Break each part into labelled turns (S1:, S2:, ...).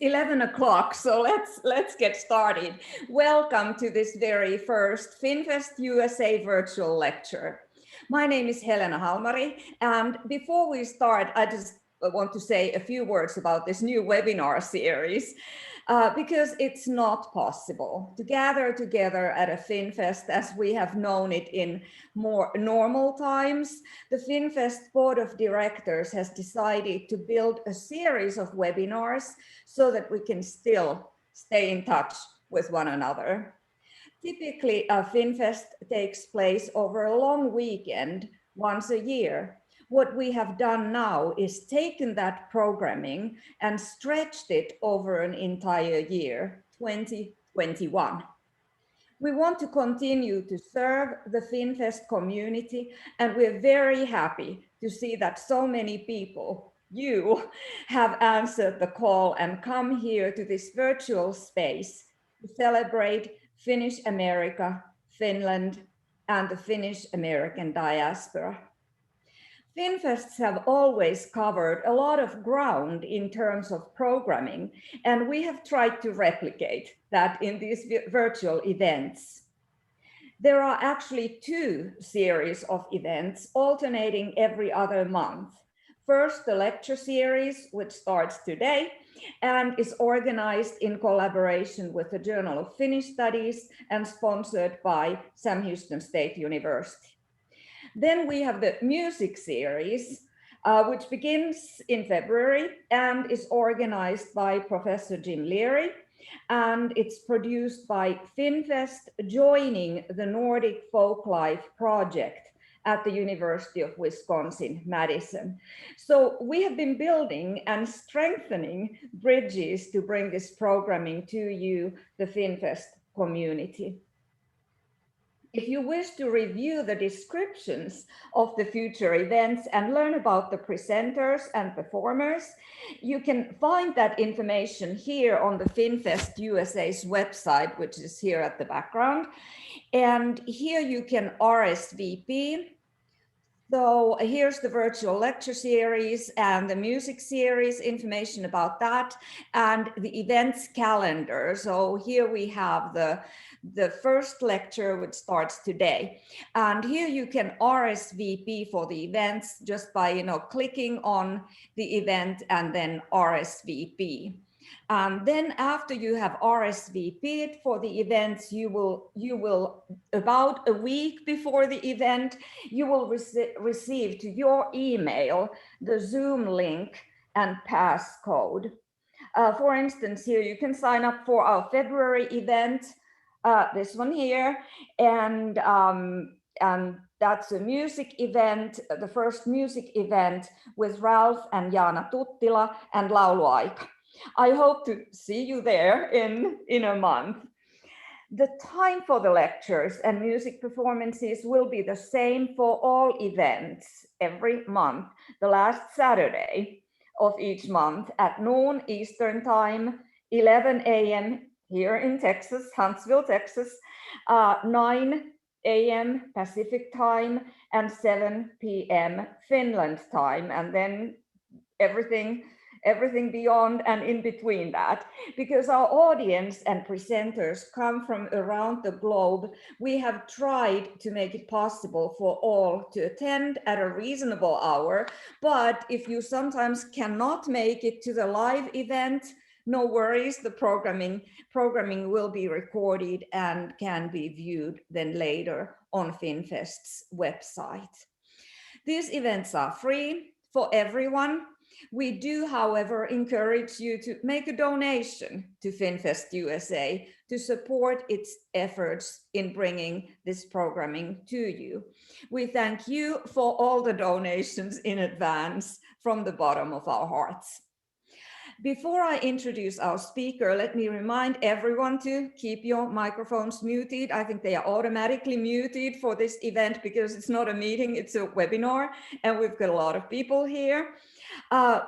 S1: 11 o'clock, so let's get started. Welcome to this very first FinFest USA virtual lecture. My name is Helena Halmari, and before we start, I just want to say a few words about this new webinar series. Because it's not possible to gather together at a FinFest as we have known it in more normal times. The FinFest Board of Directors has decided to build a series of webinars so that we can still stay in touch with one another. Typically, a FinFest takes place over a long weekend once a year. What we have done now is taken that programming and stretched it over an entire year, 2021. We want to continue to serve the FinFest community, and we're very happy to see that so many people, you, have answered the call and come here to this virtual space to celebrate Finnish America, Finland, and the Finnish American diaspora. FinFests have always covered a lot of ground in terms of programming, and we have tried to replicate that in these virtual events. There are actually two series of events alternating every other month. First, the lecture series, which starts today and is organized in collaboration with the Journal of Finnish Studies and sponsored by Sam Houston State University. Then we have the music series, which begins in February and is organized by Professor Jim Leary, and it's produced by FinFest joining the Nordic Folklife Project at the University of Wisconsin-Madison. So we have been building and strengthening bridges to bring this programming to you, the FinFest community. If you wish to review the descriptions of the future events and learn about the presenters and performers, you can find that information here on the FinFest USA's website, which is here at the background. And here you can RSVP. So here's the virtual lecture series and the music series, information about that, and the events calendar. So here we have the first lecture, which starts today. And here you can RSVP for the events just by clicking on the event and then RSVP. Then after you have RSVP'd for the events, you will about a week before the event, you will receive to your email the Zoom link and passcode. For instance, here you can sign up for our February event, this one here, and that's a music event, the first music event with Ralph and Jaana Tuttila and Lauluaika. I hope to see you there in a month. The time for the lectures and music performances will be the same for all events every month, the last Saturday of each month at noon Eastern Time, 11 a.m. here in Texas, Huntsville, Texas, 9 a.m. Pacific Time, and 7 p.m. Finland time, and then everything beyond and in between that. Because our audience and presenters come from around the globe, we have tried to make it possible for all to attend at a reasonable hour. But if you sometimes cannot make it to the live event, no worries, the programming will be recorded and can be viewed then later on FinFest's website. These events are free for everyone. We do, however, encourage you to make a donation to FinFest USA to support its efforts in bringing this programming to you. We thank you for all the donations in advance from the bottom of our hearts. Before I introduce our speaker, let me remind everyone to keep your microphones muted. I think they are automatically muted for this event because it's not a meeting, it's a webinar, and we've got a lot of people here.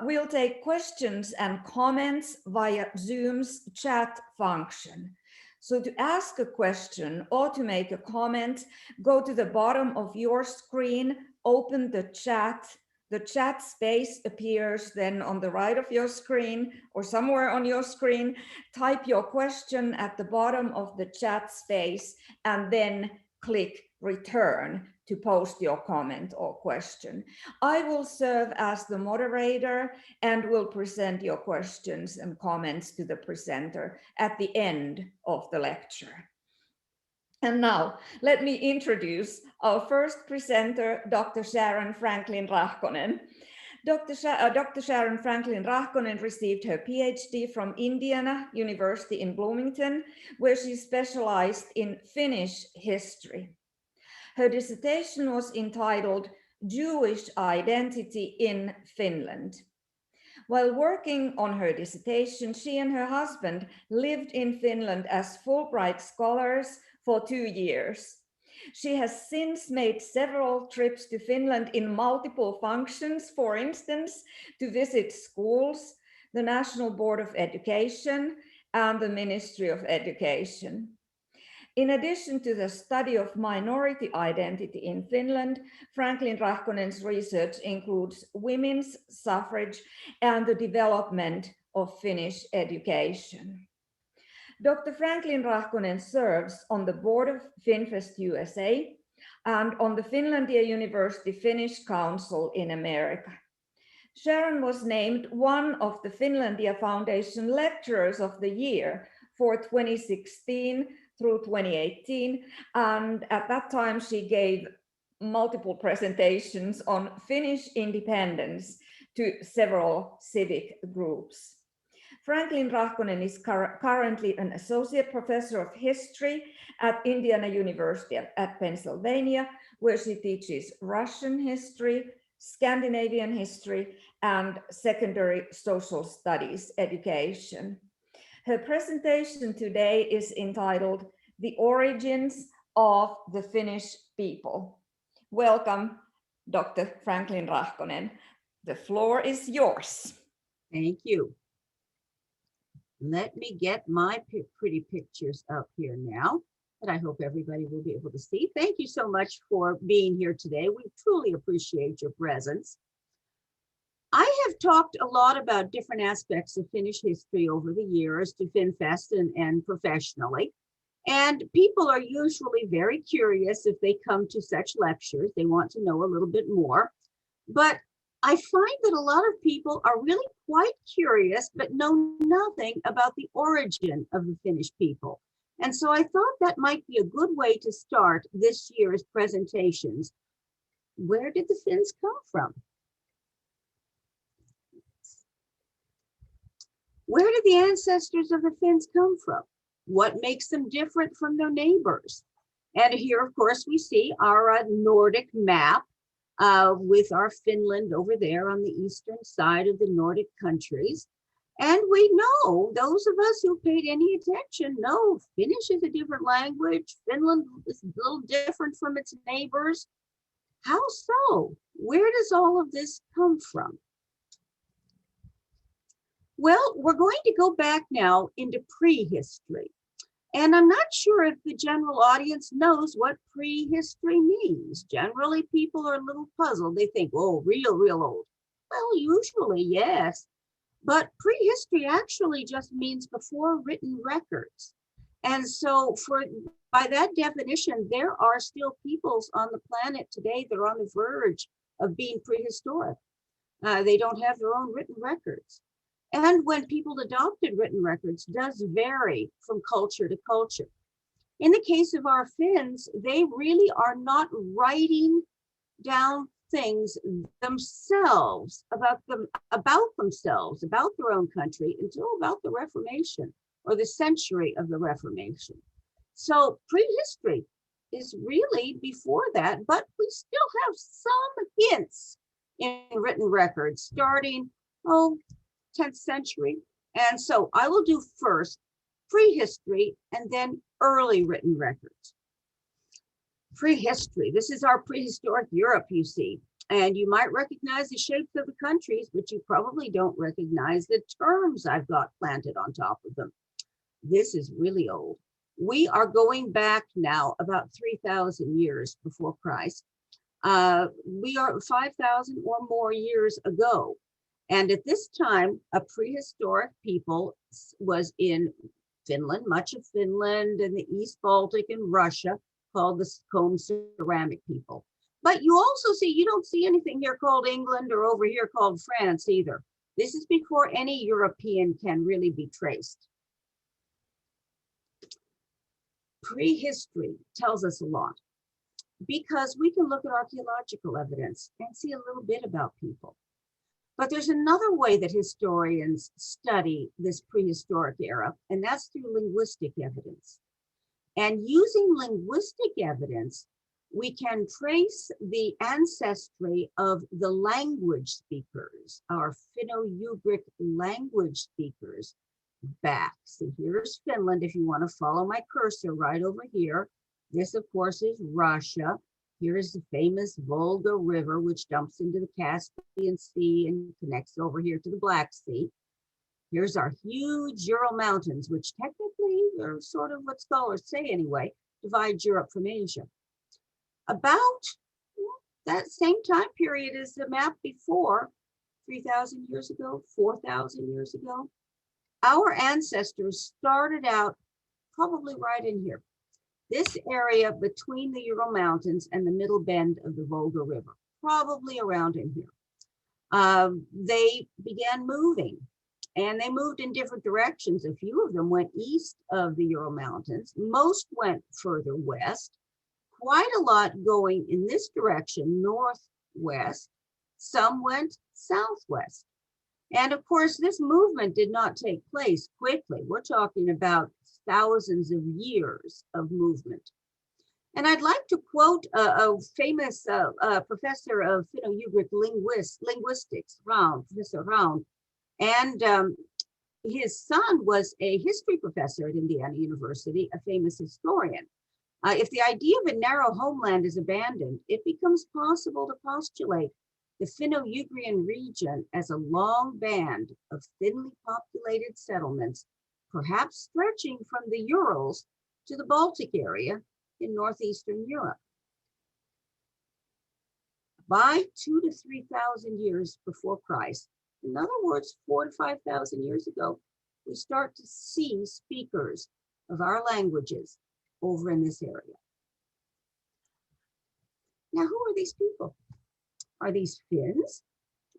S1: We'll take questions and comments via Zoom's chat function. So to ask a question or to make a comment, go to the bottom of your screen, open the chat, The chat space appears then on the right of your screen or somewhere on your screen. Type your question at the bottom of the chat space and then click return to post your comment or question. I will serve as the moderator and will present your questions and comments to the presenter at the end of the lecture. And now, let me introduce our first presenter, Dr. Sharon Franklin-Rahkonen. Dr. Sharon Franklin-Rahkonen received her PhD from Indiana University in Bloomington, where she specialized in Finnish history. Her dissertation was entitled Jewish Identity in Finland. While working on her dissertation, she and her husband lived in Finland as Fulbright scholars for 2 years. She has since made several trips to Finland in multiple functions, for instance, to visit schools, the National Board of Education, and the Ministry of Education. In addition to the study of minority identity in Finland, Franklin-Rahkonen's research includes women's suffrage and the development of Finnish education. Dr. Franklin-Rahkonen serves on the board of FinFest USA and on the Finlandia University Finnish Council in America. Sharon was named one of the Finlandia Foundation Lecturers of the Year for 2016 through 2018, and at that time she gave multiple presentations on Finnish independence to several civic groups. Franklin-Rahkonen is currently an associate professor of history at Indiana University at Pennsylvania, where she teaches Russian history, Scandinavian history, and secondary social studies education. Her presentation today is entitled The Origins of the Finnish People. Welcome, Dr. Franklin-Rahkonen. The floor is yours.
S2: Thank you. Let me get my pretty pictures up here now that I hope everybody will be able to see. Thank you so much for being here today. We truly appreciate your presence. I have talked a lot about different aspects of Finnish history over the years to FinFest and professionally. And people are usually very curious if they come to such lectures. They want to know a little bit more. But I find that a lot of people are really quite curious, but know nothing about the origin of the Finnish people. And so I thought that might be a good way to start this year's presentations. Where did the Finns come from? Where did the ancestors of the Finns come from? What makes them different from their neighbors? And here, of course, we see our Nordic map with our Finland over there on the eastern side of the Nordic countries. And we know, those of us who paid any attention, know Finnish is a different language. Finland is a little different from its neighbors. How so? Where does all of this come from? Well, we're going to go back now into prehistory. And I'm not sure if the general audience knows what prehistory means. Generally, people are a little puzzled. They think, oh, real old. Well, usually, yes. But prehistory actually just means before written records. And so by that definition, there are still peoples on the planet today that are on the verge of being prehistoric. They don't have their own written records. And when people adopted written records does vary from culture to culture. In the case of our Finns, they really are not writing down things themselves about themselves, about their own country until about the Reformation or the century of the Reformation. So prehistory is really before that, but we still have some hints in written records starting, 10th century. And so I will do first prehistory and then early written records. Prehistory, this is our prehistoric Europe, you see. And you might recognize the shapes of the countries, but you probably don't recognize the terms I've got planted on top of them. This is really old. We are going back now about 3,000 years before Christ. We are 5,000 or more years ago. And at this time, a prehistoric people was in Finland, much of Finland and the East Baltic and Russia, called the comb ceramic people. But you also see, you don't see anything here called England or over here called France either. This is before any European can really be traced. Prehistory tells us a lot because we can look at archaeological evidence and see a little bit about people. But there's another way that historians study this prehistoric era, and that's through linguistic evidence. And using linguistic evidence, we can trace the ancestry of the language speakers, our Finno-Ugric language speakers, back. See, here's Finland, if you want to follow my cursor right over here. This, of course, is Russia. Here is the famous Volga River, which dumps into the Caspian Sea and connects over here to the Black Sea. Here's our huge Ural Mountains, which technically are sort of what scholars say anyway, divide Europe from Asia. About that same time period as the map before, 3,000 years ago, 4,000 years ago, our ancestors started out probably right in here. This area between the Ural Mountains and the middle bend of the Volga River, probably around in here. They began moving, and they moved in different directions. A few of them went east of the Ural Mountains. Most went further west. Quite a lot going in this direction, northwest. Some went southwest. And of course, this movement did not take place quickly. We're talking about thousands of years of movement. And I'd like to quote a famous professor of Finno-Ugric linguistics, Professor Raun. And his son was a history professor at Indiana University, a famous historian. If the idea of a narrow homeland is abandoned, it becomes possible to postulate the Finno-Ugrian region as a long band of thinly populated settlements, perhaps stretching from the Urals to the Baltic area in northeastern Europe. By 2,000 to 3,000 years before Christ, in other words, 4,000 to 5,000 years ago, we start to see speakers of our languages over in this area. Now, who are these people? Are these Finns?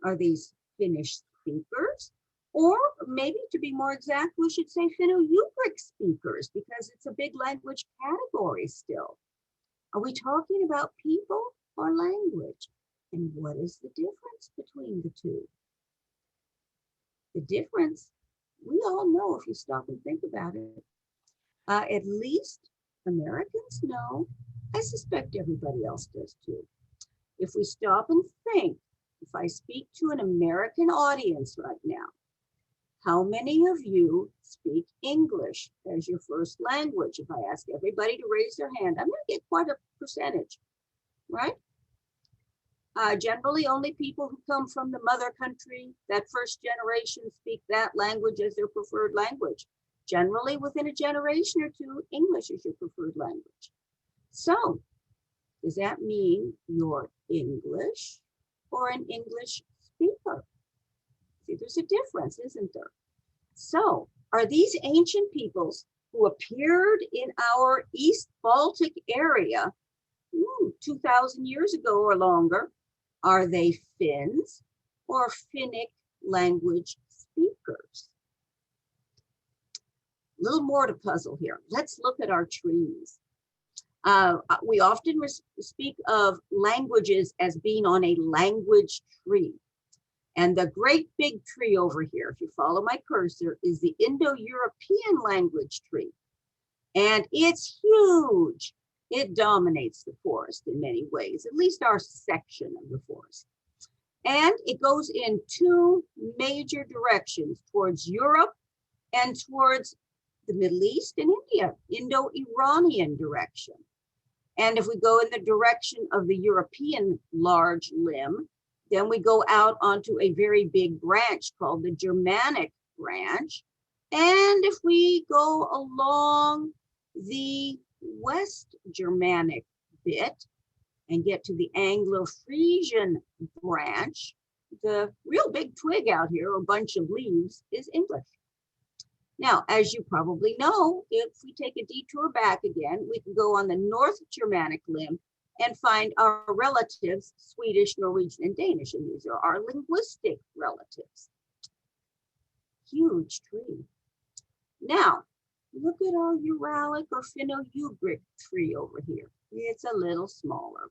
S2: Are these Finnish speakers? Or maybe to be more exact, we should say Finno-Ugric speakers, because it's a big language category still. Are we talking about people or language? And what is the difference between the two? The difference, we all know if you stop and think about it. At least Americans know. I suspect everybody else does too. If we stop and think, if I speak to an American audience right now, how many of you speak English as your first language? If I ask everybody to raise their hand, I'm going to get quite a percentage, right? Generally, only people who come from the mother country, that first generation, speak that language as their preferred language. Generally, within a generation or two, English is your preferred language. So, does that mean you're English or an English speaker? See, there's a difference, isn't there? So, are these ancient peoples who appeared in our East Baltic area 2,000 years ago or longer, are they Finns or Finnic language speakers? A little more to puzzle here. Let's look at our trees. We often speak of languages as being on a language tree. And the great big tree over here, if you follow my cursor, is the Indo-European language tree. And it's huge. It dominates the forest in many ways, at least our section of the forest. And it goes in two major directions, towards Europe and towards the Middle East and India, Indo-Iranian direction. And if we go in the direction of the European large limb, then we go out onto a very big branch called the Germanic Branch. And if we go along the West Germanic bit and get to the Anglo-Frisian branch, the real big twig out here, or bunch of leaves, is English. Now, as you probably know, if we take a detour back again, we can go on the North Germanic limb and find our relatives, Swedish, Norwegian, and Danish, and these are our linguistic relatives. Huge tree. Now, look at our Uralic or Finno-Ugric tree over here. It's a little smaller.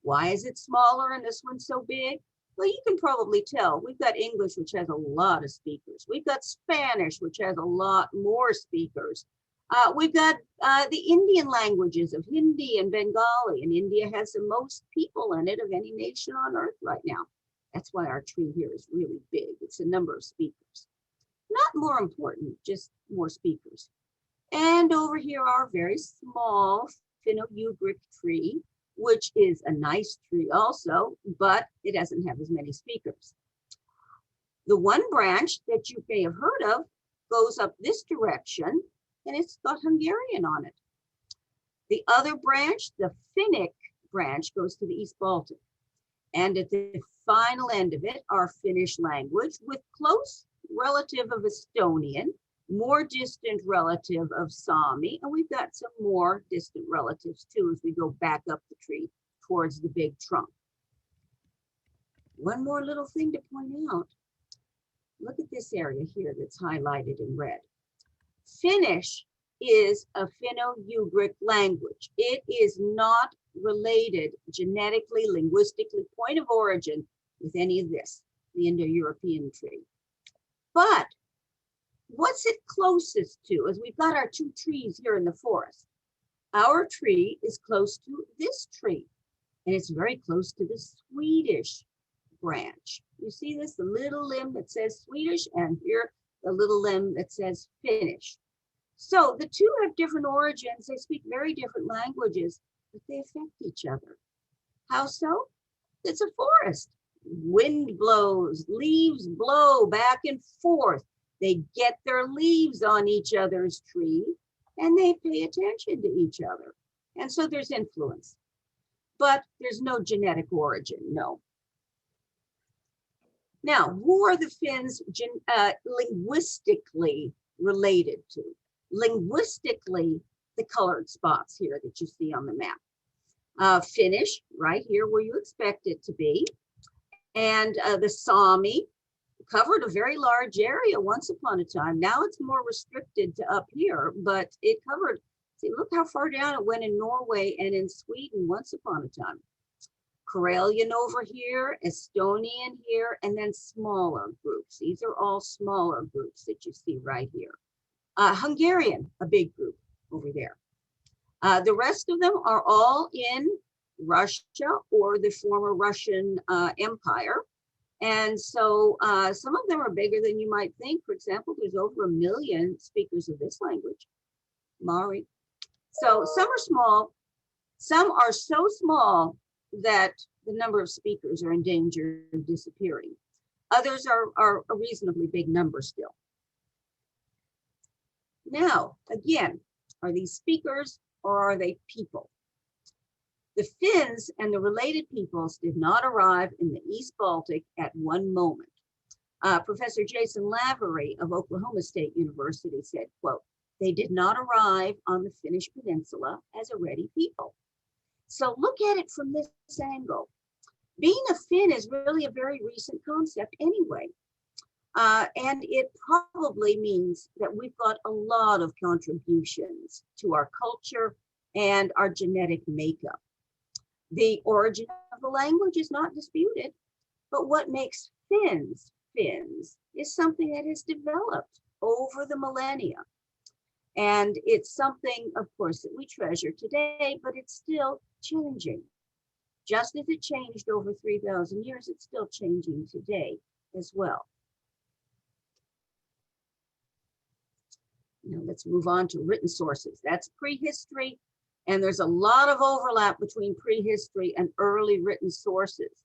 S2: Why is it smaller and this one's so big? Well, you can probably tell. We've got English, which has a lot of speakers. We've got Spanish, which has a lot more speakers. We've got the Indian languages of Hindi and Bengali, and India has the most people in it of any nation on earth right now. That's why our tree here is really big. It's the number of speakers. Not more important, just more speakers. And over here, our very small Finno-Ugric tree, which is a nice tree also, but it doesn't have as many speakers. The one branch that you may have heard of goes up this direction, and it's got Hungarian on it. The other branch, the Finnic branch, goes to the East Baltic. And at the final end of it, our Finnish language with close relative of Estonian, more distant relative of Sami, and we've got some more distant relatives too as we go back up the tree towards the big trunk. One more little thing to point out. Look at this area here that's highlighted in red. Finnish is a Finno-Ugric language. It is not related genetically, linguistically, point of origin with any of this, the Indo-European tree. But what's it closest to? As we've got our two trees here in the forest. Our tree is close to this tree, and it's very close to the Swedish branch. You see this, the little limb that says Swedish, and here the little limb that says Finnish. So the two have different origins. They speak very different languages, but they affect each other. How so? It's a forest. Wind blows, leaves blow back and forth. They get their leaves on each other's tree, and they pay attention to each other. And so there's influence, but there's no genetic origin, no. Now, who are the Finns linguistically related to? Linguistically, the colored spots here that you see on the map. Finnish, right here where you expect it to be. And the Sami covered a very large area once upon a time. Now it's more restricted to up here, but it covered, see, look how far down it went in Norway and in Sweden once upon a time. Karelian over here, Estonian here, and then smaller groups. These are all smaller groups that you see right here. Hungarian, a big group over there. The rest of them are all in Russia or the former Russian Empire. And so some of them are bigger than you might think. For example, there's over 1 million speakers of this language, Mari. So some are small, some are so small that the number of speakers are in danger of disappearing. Others are a reasonably big number still. Now, again, are these speakers or are they people? The Finns and the related peoples did not arrive in the East Baltic at one moment. Professor Jason Lavery of Oklahoma State University said, quote, "They did not arrive on the Finnish peninsula as a ready people." So look at it from this angle. Being a Finn is really a very recent concept anyway. And it probably means that we've got a lot of contributions to our culture and our genetic makeup. The origin of the language is not disputed, but what makes Finns Finns is something that has developed over the millennia. And it's something, of course, that we treasure today, but it's still changing. Just as it changed over 3,000 years, it's still changing today as well. Now let's move on to written sources. That's prehistory, and there's a lot of overlap between prehistory and early written sources.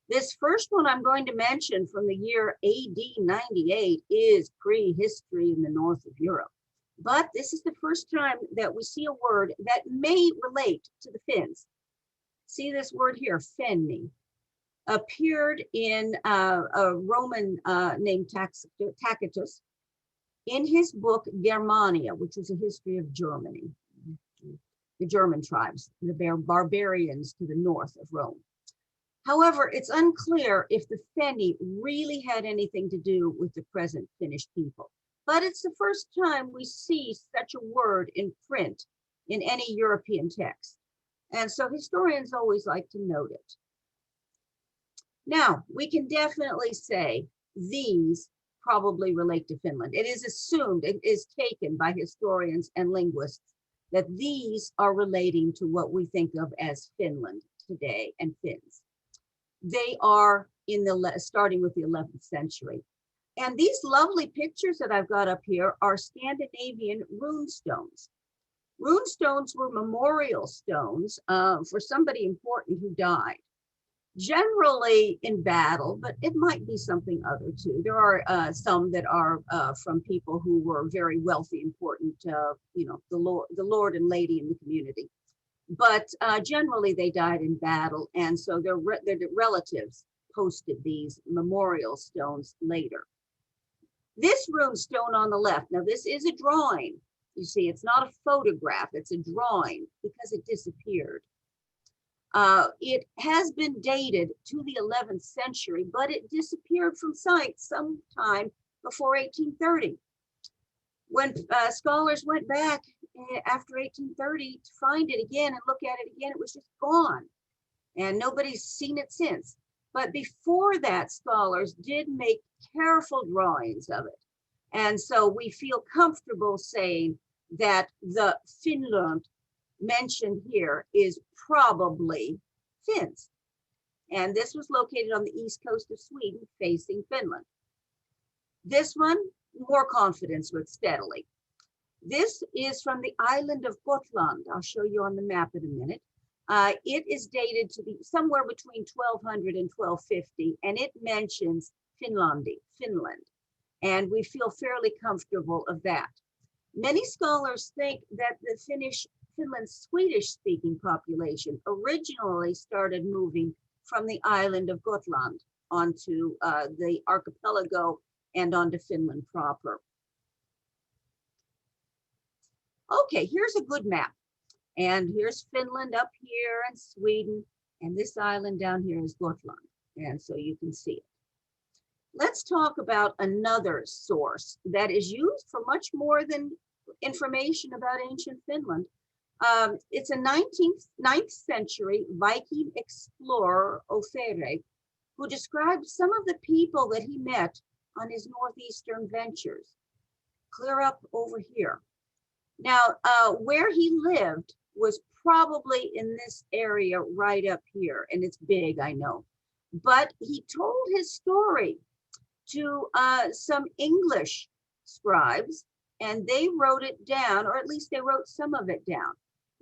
S2: This first one I'm going to mention from the year AD 98 is prehistory in the north of Europe. But this is the first time that we see a word that may relate to the Finns. See this word here, Fenni, appeared in a Roman named Tacitus in his book Germania, which is a history of Germany, the German tribes, the barbarians to the north of Rome. However, it's unclear if the Fenni really had anything to do with the present Finnish people. But it's the first time we see such a word in print in any European text. And so historians always like to note it. Now, we can definitely say these probably relate to Finland. It is assumed, it is taken by historians and linguists that these are relating to what we think of as Finland today and Finns. They are starting with the 11th century. And these lovely pictures that I've got up here are Scandinavian rune stones. Rune stones were memorial stones for somebody important who died, generally in battle, but it might be something other too. There are some that are from people who were very wealthy, important, the Lord and Lady in the community. But generally they died in battle, and so their relatives posted these memorial stones later. This rune stone on the left, now this is a drawing. You see, it's not a photograph, it's a drawing because it disappeared. It has been dated to the 11th century, but it disappeared from sight sometime before 1830. When scholars went back after 1830 to find it again and look at it again, it was just gone, and nobody's seen it since. But before that, scholars did make careful drawings of it. And so we feel comfortable saying that the Finland mentioned here is probably Finns. And this was located on the east coast of Sweden, facing Finland. This one, more confidence with steadily. This is from the island of Gotland. I'll show you on the map in a minute. It is dated to be somewhere between 1200 and 1250, and it mentions Finland. And we feel fairly comfortable of that. Many scholars think that the Finland's Swedish-speaking population originally started moving from the island of Gotland onto the archipelago and onto Finland proper. Okay, here's a good map. And here's Finland up here and Sweden, and this island down here is Gotland. And so you can see it. Let's talk about another source that is used for much more than information about ancient Finland. It's a 9th century Viking explorer, Ofere, who described some of the people that he met on his northeastern ventures. Clear up over here. Now, where he lived was probably in this area right up here, and it's big, I know. But he told his story to some English scribes, and they wrote it down, or at least they wrote some of it down.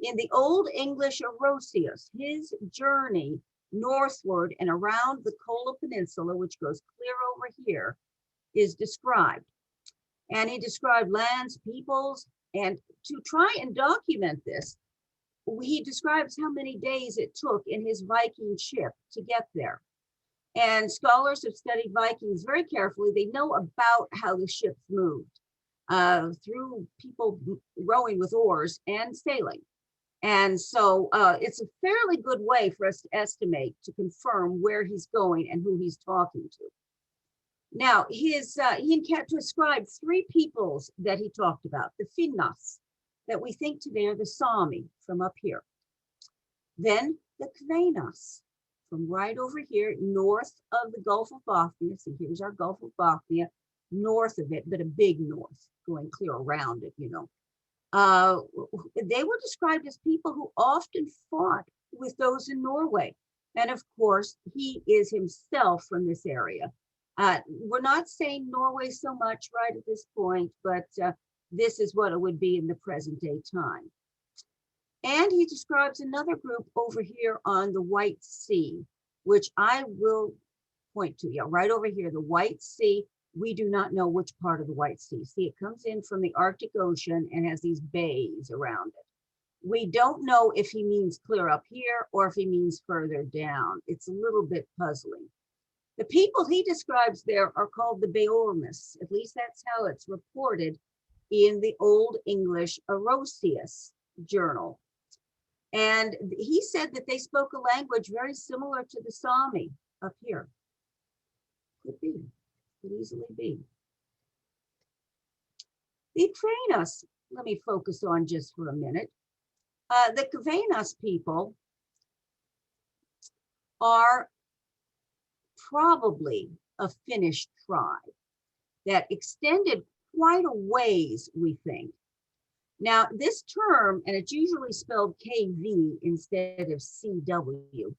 S2: In the Old English Orosius, his journey northward and around the Kola Peninsula, which goes clear over here, is described. And he described lands, peoples, and to try and document this, he describes how many days it took in his Viking ship to get there. And scholars have studied Vikings very carefully. They know about how the ships moved through people rowing with oars and sailing. And so it's a fairly good way for us to estimate, to confirm where he's going and who he's talking to. Now, he described 3 peoples that he talked about, the Finnas, that we think today are the Sami from up here. Then the Cavenos, from right over here, north of the Gulf of Bothnia. See, here's our Gulf of Bothnia, north of it, but a big north, going clear around it, you know. They were described as people who often fought with those in Norway. And of course, he is himself from this area. We're not saying Norway so much right at this point, but this is what it would be in the present day time. And he describes another group over here on the White Sea, which I will point to. Yeah, right over here, the White Sea. We do not know which part of the White Sea. See, it comes in from the Arctic Ocean and has these bays around it. We don't know if he means clear up here or if he means further down. It's a little bit puzzling. The people he describes there are called the Beormis. At least that's how it's reported in the Old English Orosius journal. And he said that they spoke a language very similar to the Sami up here. Could be, could easily be. The Cavenos, let me focus on just for a minute. The Cavenos people are probably a Finnish tribe that extended quite a ways, we think. Now, this term, and it's usually spelled KV instead of CW,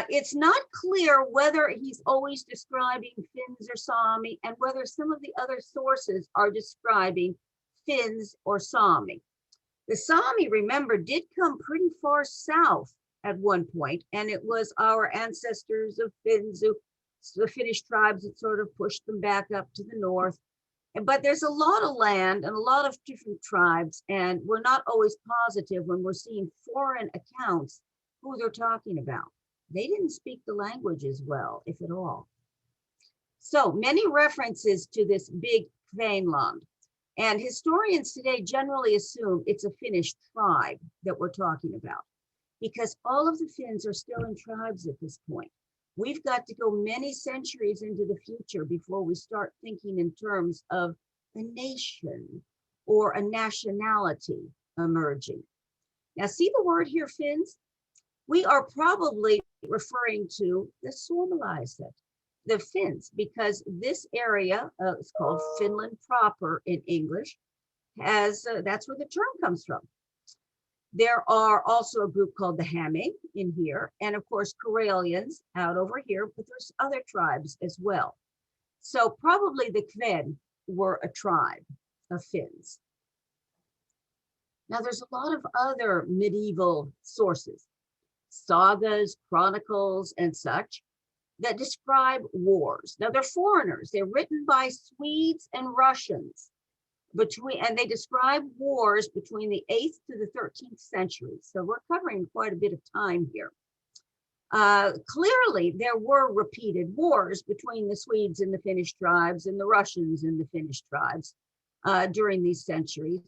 S2: it's not clear whether he's always describing Finns or Sami and whether some of the other sources are describing Finns or Sami. The Sami, remember, did come pretty far south at one point, and it was our ancestors of Finns, the Finnish tribes that sort of pushed them back up to the north. But there's a lot of land and a lot of different tribes, and we're not always positive when we're seeing foreign accounts who they're talking about. They didn't speak the languages well, if at all. So many references to this big Finland. And historians today generally assume it's a Finnish tribe that we're talking about, because all of the Finns are still in tribes at this point. We've got to go many centuries into the future before we start thinking in terms of a nation or a nationality emerging. Now, see the word here, Finns? We are probably referring to the Suomalaiset, the Finns, because this area is called Finland proper in English, has that's where the term comes from. There are also a group called the Hami in here, and of course Karelians out over here, but there's other tribes as well. So probably the Kven were a tribe of Finns. Now there's a lot of other medieval sources, sagas, chronicles, and such, that describe wars. Now they're foreigners, they're written by Swedes and Russians, and they describe wars between the 8th to the 13th century. So we're covering quite a bit of time here. Clearly, there were repeated wars between the Swedes and the Finnish tribes and the Russians and the Finnish tribes during these centuries.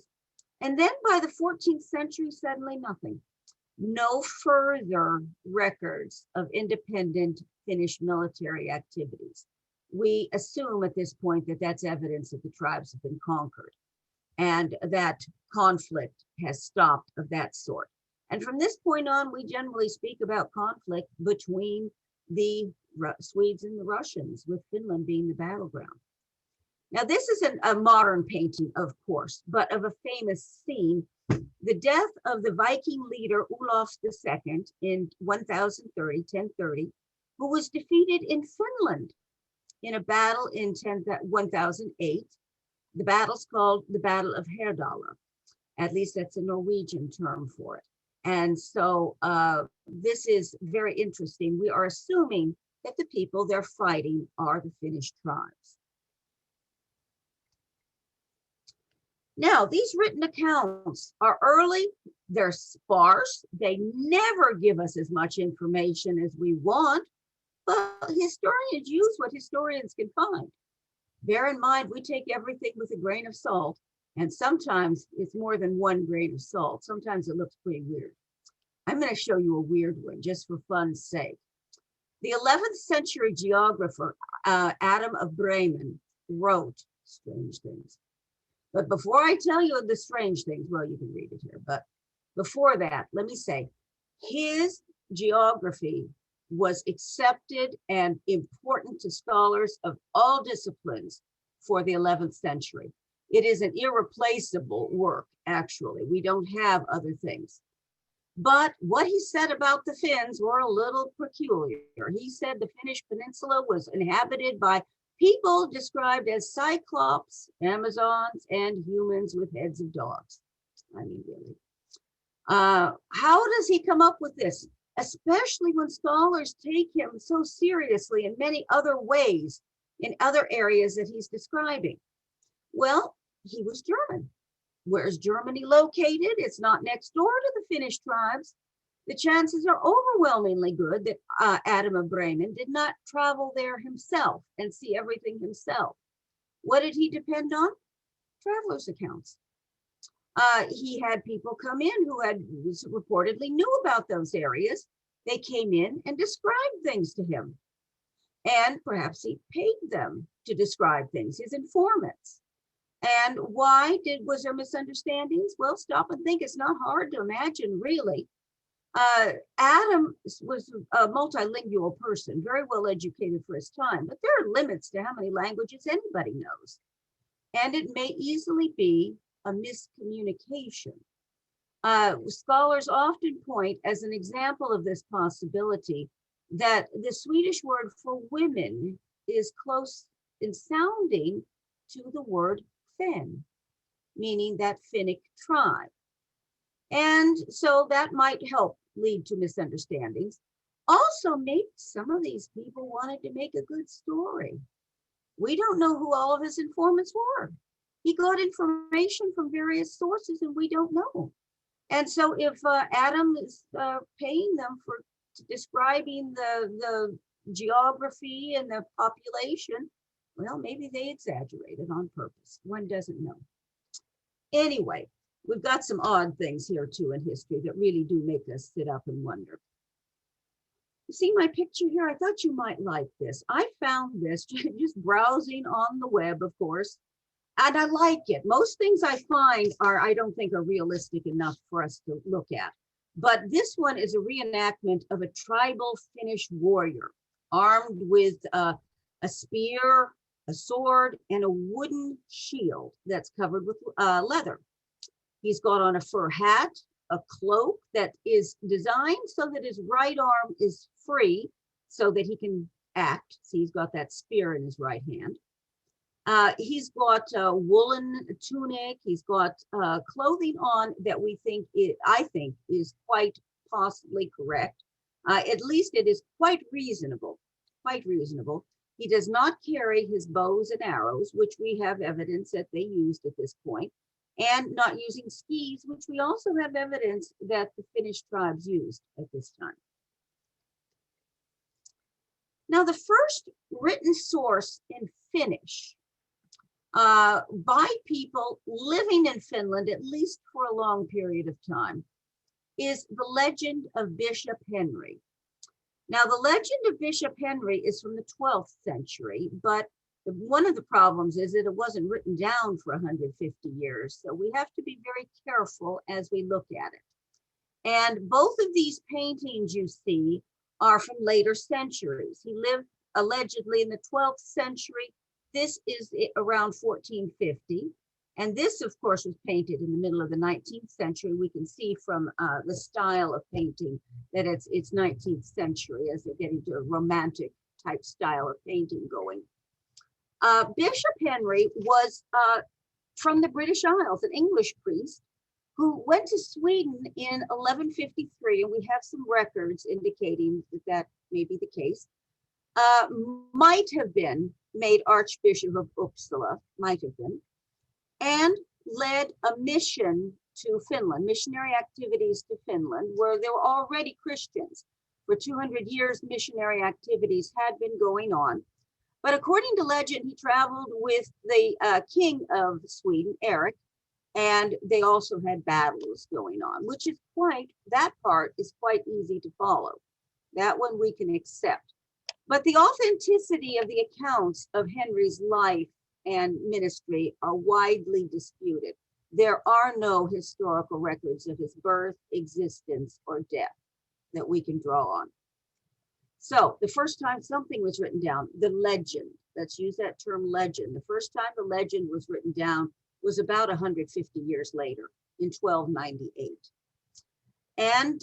S2: And then by the 14th century, suddenly nothing. No further records of independent Finnish military activities. We assume at this point that that's evidence that the tribes have been conquered and that conflict has stopped of that sort. And from this point on, we generally speak about conflict between the Swedes and the Russians, with Finland being the battleground. Now, this isn't a modern painting, of course, but of a famous scene, the death of the Viking leader Olaf II in 1030, who was defeated in Finland in a battle in 1008. The battle's called the Battle of Herdala. At least that's a Norwegian term for it. And so this is very interesting. We are assuming that the people they're fighting are the Finnish tribes. Now, these written accounts are early, they're sparse, they never give us as much information as we want, but historians use what historians can find. Bear in mind, we take everything with a grain of salt, and sometimes it's more than one grain of salt. Sometimes it looks pretty weird. I'm going to show you a weird one just for fun's sake. The 11th century geographer, Adam of Bremen, wrote strange things. But before I tell you the strange things, well, you can read it here, but before that, let me say, his geography was accepted and important to scholars of all disciplines for the 11th century. It is an irreplaceable work, actually. We don't have other things. But what he said about the Finns were a little peculiar. He said the Finnish peninsula was inhabited by people described as cyclops, Amazons, and humans with heads of dogs. I mean, really. How does he come up with this? Especially when scholars take him so seriously in many other ways, in other areas that he's describing. Well, he was German. Where's Germany located? It's not next door to the Finnish tribes. The chances are overwhelmingly good that Adam of Bremen did not travel there himself and see everything himself. What did he depend on? Travelers' accounts. He had people come in who had reportedly knew about those areas. They came in and described things to him. And perhaps he paid them to describe things, his informants. And why was there misunderstandings? Well, stop and think. It's not hard to imagine, really. Adam was a multilingual person, very well educated for his time, but there are limits to how many languages anybody knows. And it may easily be a miscommunication. Scholars often point as an example of this possibility that the Swedish word for women is close in sounding to the word Finn, meaning that Finnic tribe. And so that might help lead to misunderstandings. Also, maybe some of these people wanted to make a good story. We don't know who all of his informants were. He got information from various sources and we don't know. And so if Adam is paying them for describing the geography and the population, well, maybe they exaggerated on purpose. One doesn't know. Anyway, we've got some odd things here too in history that really do make us sit up and wonder. You see my picture here? I thought you might like this. I found this just browsing on the web, of course, and I like it. Most things I find I don't think are realistic enough for us to look at. But this one is a reenactment of a tribal Finnish warrior armed with a spear, a sword, and a wooden shield that's covered with leather. He's got on a fur hat, a cloak that is designed so that his right arm is free so that he can act. See, he's got that spear in his right hand. He's got a woolen tunic. He's got clothing on that I think is quite possibly correct. At least it is quite reasonable, quite reasonable. He does not carry his bows and arrows, which we have evidence that they used at this point, and not using skis, which we also have evidence that the Finnish tribes used at this time. Now, the first written source in Finnish by people living in Finland, at least for a long period of time, is the legend of Bishop Henry. Now, the legend of Bishop Henry is from the 12th century, but one of the problems is that it wasn't written down for 150 years. So we have to be very careful as we look at it. And both of these paintings you see are from later centuries. He lived allegedly in the 12th century. This is around 1450. And this, of course, was painted in the middle of the 19th century. We can see from the style of painting that it's 19th century as they're getting to a romantic type style of painting going. Bishop Henry was from the British Isles, an English priest who went to Sweden in 1153, and we have some records indicating that that may be the case, might have been made Archbishop of Uppsala, might have been, and led a mission to Finland, missionary activities to Finland, where there were already Christians. For 200 years, missionary activities had been going on. But according to legend, he traveled with the king of Sweden, Eric, and they also had battles going on, which is that part is quite easy to follow. That one we can accept. But the authenticity of the accounts of Henry's life and ministry are widely disputed. There are no historical records of his birth, existence, or death that we can draw on. So the first time something was written down, the legend, let's use that term legend. The first time the legend was written down was about 150 years later in 1298. And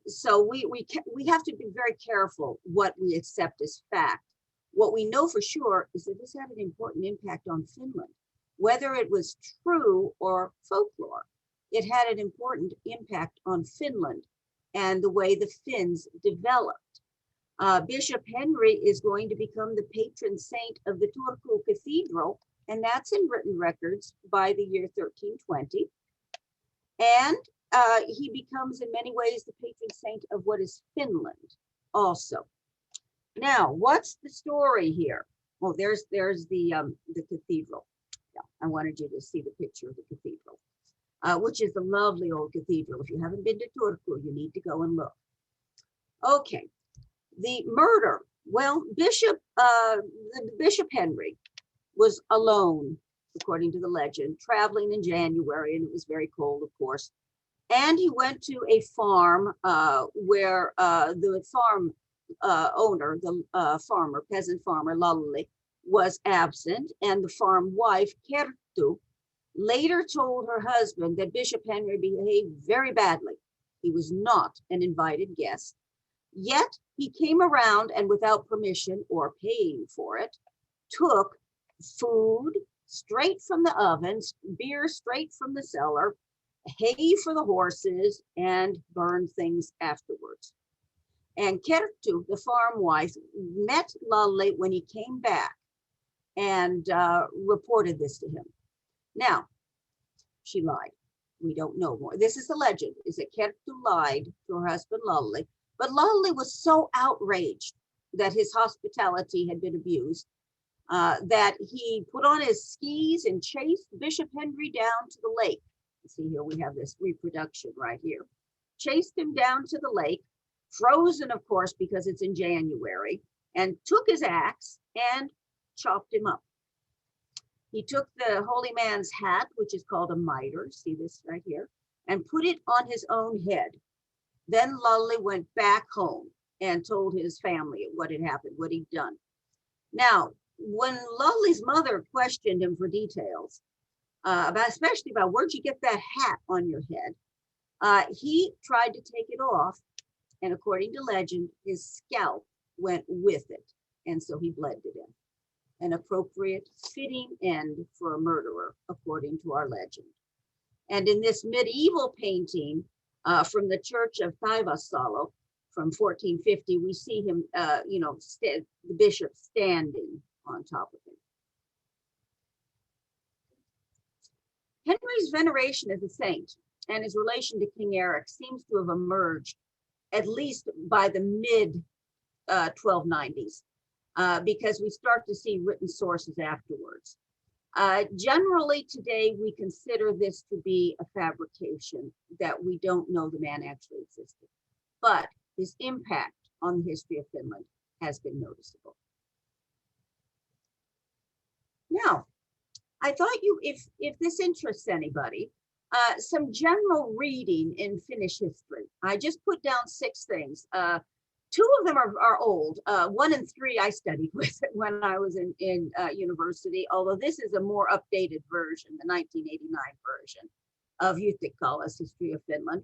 S2: so we have to be very careful what we accept as fact. What we know for sure is that this had an important impact on Finland. Whether it was true or folklore, it had an important impact on Finland and the way the Finns developed. Bishop Henry is going to become the patron saint of the Turku Cathedral and that's in written records by the year 1320. And he becomes in many ways the patron saint of what is Finland also. Now, what's the story here? Well, there's the cathedral. Yeah, I wanted you to see the picture of the cathedral, which is a lovely old cathedral. If you haven't been to Turku, you need to go and look. Okay, the murder. Well, Bishop Henry was alone, according to the legend, traveling in January, and it was very cold, of course. And he went to a farm where the farm owner, the peasant farmer, Lalli, was absent, and the farm wife, Kerttu, later told her husband that Bishop Henry behaved very badly. He was not an invited guest. Yet he came around and without permission or paying for it, took food straight from the ovens, beer straight from the cellar, hay for the horses, and burned things afterwards. And Kerttu, the farm wife, met Lalli when he came back and reported this to him. Now, she lied. We don't know more. This is the legend, is that Kerttu lied to her husband Lalli, but Lalli was so outraged that his hospitality had been abused that he put on his skis and chased Bishop Henry down to the lake. See here, we have this reproduction right here. Chased him down to the lake, frozen, of course, because it's in January, and took his axe and chopped him up. He took the holy man's hat, which is called a mitre, see this right here, and put it on his own head. Then Lalli went back home and told his family what had happened, what he'd done. Now, when Lalli's mother questioned him for details, especially about where'd you get that hat on your head, he tried to take it off, and according to legend, his scalp went with it, and so he bled to death. An appropriate, fitting end for a murderer, according to our legend. And in this medieval painting from the Church of Taivasalo from 1450, we see him, the bishop standing on top of him. Henry's veneration as a saint and his relation to King Eric seems to have emerged at least by the mid 1290s, because we start to see written sources afterwards. Generally today, we consider this to be a fabrication, that we don't know the man actually existed, but his impact on the history of Finland has been noticeable. Now, I thought if this interests anybody, some general reading in Finnish history. I just put down 6 things. 2 of them are old. 1 and 3 I studied with when I was in university, although this is a more updated version, the 1989 version of Jutikala's History of Finland.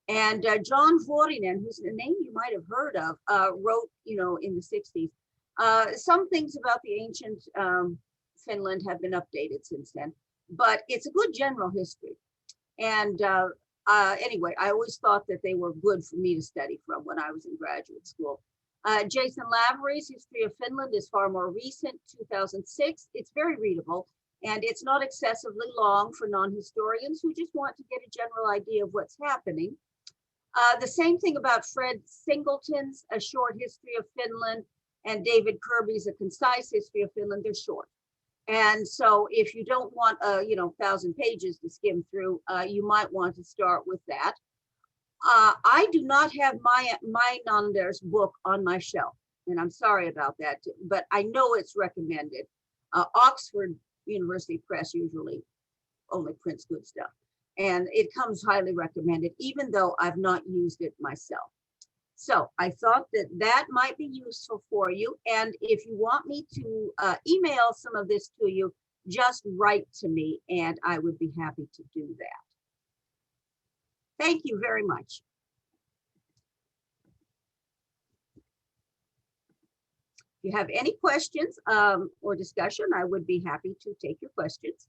S2: And John Vuorinen, whose name you might have heard of, wrote, in the 60s. Some things about the ancient Finland have been updated since then, but it's a good general history. And anyway, I always thought that they were good for me to study from when I was in graduate school. Jason Lavery's History of Finland is far more recent, 2006. It's very readable, and it's not excessively long for non-historians who just want to get a general idea of what's happening. The same thing about Fred Singleton's A Short History of Finland and David Kirby's A Concise History of Finland. They're short. And so if you don't want 1,000 pages to skim through, you might want to start with that. I do not have Mainander's book on my shelf, and I'm sorry about that, but I know it's recommended. Oxford University Press usually only prints good stuff, and it comes highly recommended, even though I've not used it myself. So I thought that might be useful for you. And if you want me to email some of this to you, just write to me and I would be happy to do that. Thank you very much. If you have any questions or discussion, I would be happy to take your questions.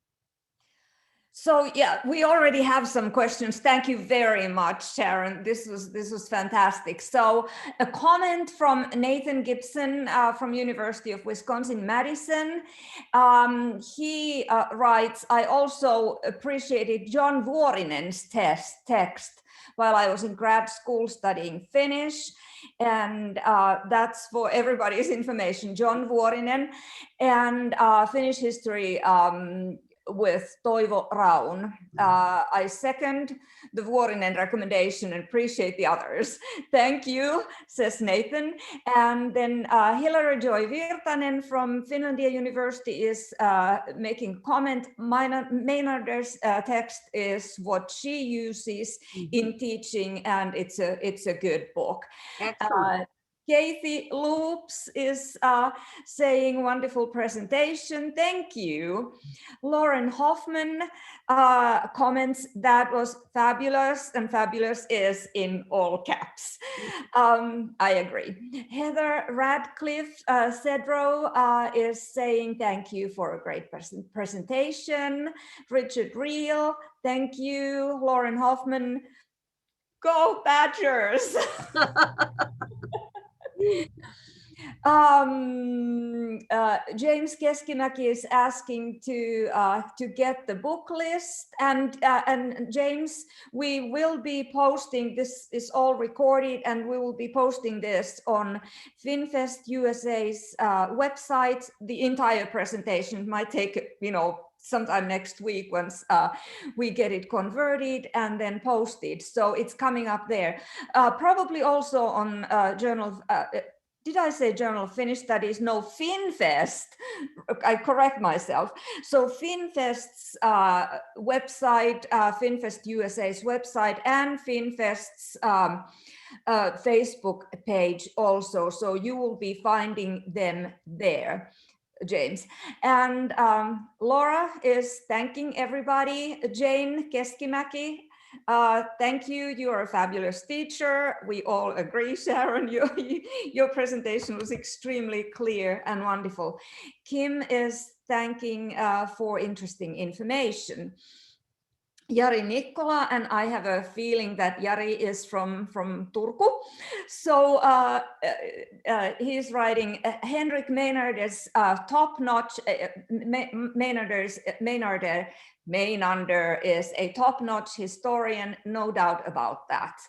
S1: So yeah, we already have some questions. Thank you very much, Sharon. This was fantastic. So a comment from Nathan Gibson from University of Wisconsin-Madison. He writes, I also appreciated John Vuorinen's text while I was in grad school studying Finnish. And that's for everybody's information, John Vuorinen, and Finnish history with Toivo Raun. I second the Vuorinen recommendation and appreciate the others. Thank you, says Nathan. And then Hilary Joy Virtanen from Finlandia University is making a comment. Maynarder's text is what she uses in teaching, and it's a good book.
S2: Excellent.
S1: Kathy Loops is saying wonderful presentation. Thank you. Lauren Hoffman comments that was fabulous, and fabulous is in all caps. I agree. Heather Radcliffe Cedro is saying thank you for a great presentation. Richard Reel, thank you. Lauren Hoffman, go Badgers. James Keskimäki is asking to get the book list, and James, we will be posting, this is all recorded, and we will be posting this on FinFest USA's website. The entire presentation might take, sometime next week once we get it converted and then posted. So it's coming up there. Probably also on Journal. Did I say Journal of Finnish Studies? No, FinFest. I correct myself. So FinFest's website, FinFest USA's website, and FinFest's Facebook page also. So you will be finding them there, James. And Laura is thanking everybody. Jane Keskimäki, thank you. You are a fabulous teacher. We all agree, Sharon. Your presentation was extremely clear and wonderful. Kim is thanking for interesting information. Jari Nikkola, and I have a feeling that Jari is from Turku. So he's writing Henrik Meinarder's top-notch, Meinander is a top-notch historian, no doubt about that.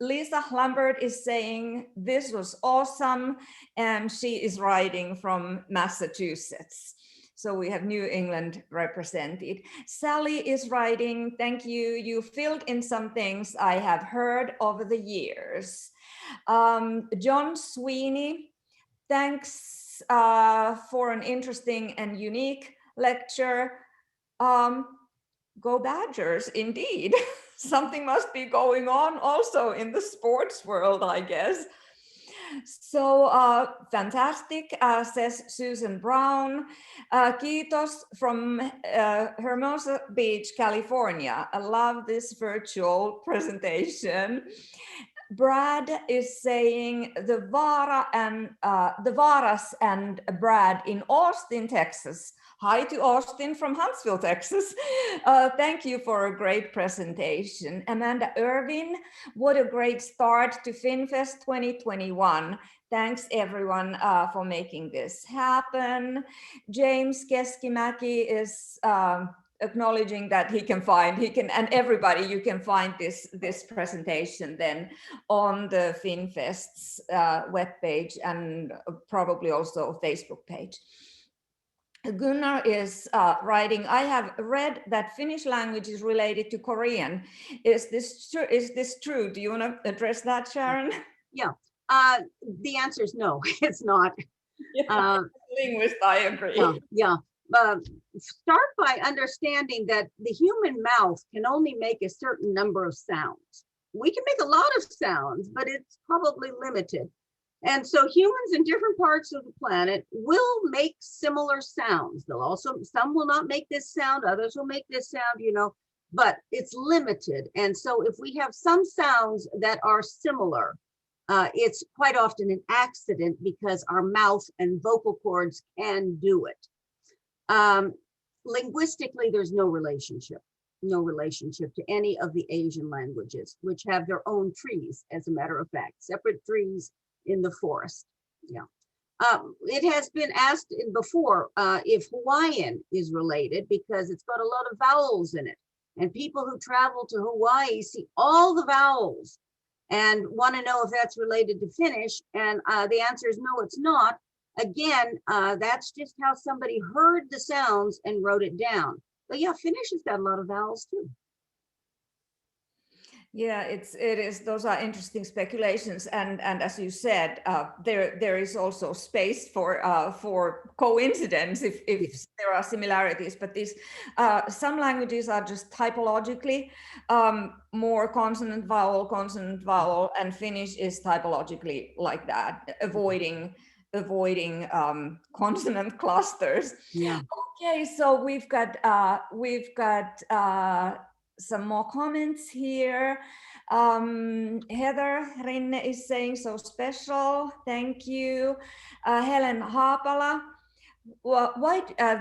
S1: Lisa Lambert is saying this was awesome, and she is writing from Massachusetts. So we have New England represented. Sally is writing, thank you. You filled in some things I have heard over the years. John Sweeney, thanks for an interesting and unique lecture. Go Badgers, indeed. Something must be going on also in the sports world, I guess. So fantastic, says Susan Brown. Kiitos from Hermosa Beach, California. I love this virtual presentation. Brad is saying the Varas and Brad in Austin, Texas. Hi to Austin from Huntsville, Texas. Thank you for a great presentation. Amanda Irvin, what a great start to FinFest 2021. Thanks everyone for making this happen. James Keskimäki is acknowledging that and everybody, you can find this presentation then on the FinFest's webpage and probably also Facebook page. Gunnar is writing, I have read that Finnish language is related to Korean. Is this true? Do you want to address that, Sharon?
S2: Yeah, the answer is no, it's not.
S1: Yeah, linguist, I agree.
S2: Yeah. Start by understanding that the human mouth can only make a certain number of sounds. We can make a lot of sounds, but it's probably limited. And so humans in different parts of the planet will make similar sounds. Some will not make this sound, others will make this sound, but it's limited. And so if we have some sounds that are similar, it's quite often an accident because our mouth and vocal cords can do it. linguistically, there's no relationship to any of the Asian languages, which have their own trees, as a matter of fact, separate trees in the forest. Yeah. It has been asked before if Hawaiian is related because it's got a lot of vowels in it. And people who travel to Hawaii see all the vowels and want to know if that's related to Finnish. And the answer is no, it's not. Again, that's just how somebody heard the sounds and wrote it down. But yeah, Finnish has got a lot of vowels too.
S1: Yeah, it is. Those are interesting speculations, and as you said, there is also space for coincidence if there are similarities. But these some languages are just typologically more consonant vowel, and Finnish is typologically like that, avoiding consonant clusters.
S2: Yeah.
S1: Okay, so we've got some more comments here. Heather Rinne is saying so special. Thank you. Helen Haapala. Well,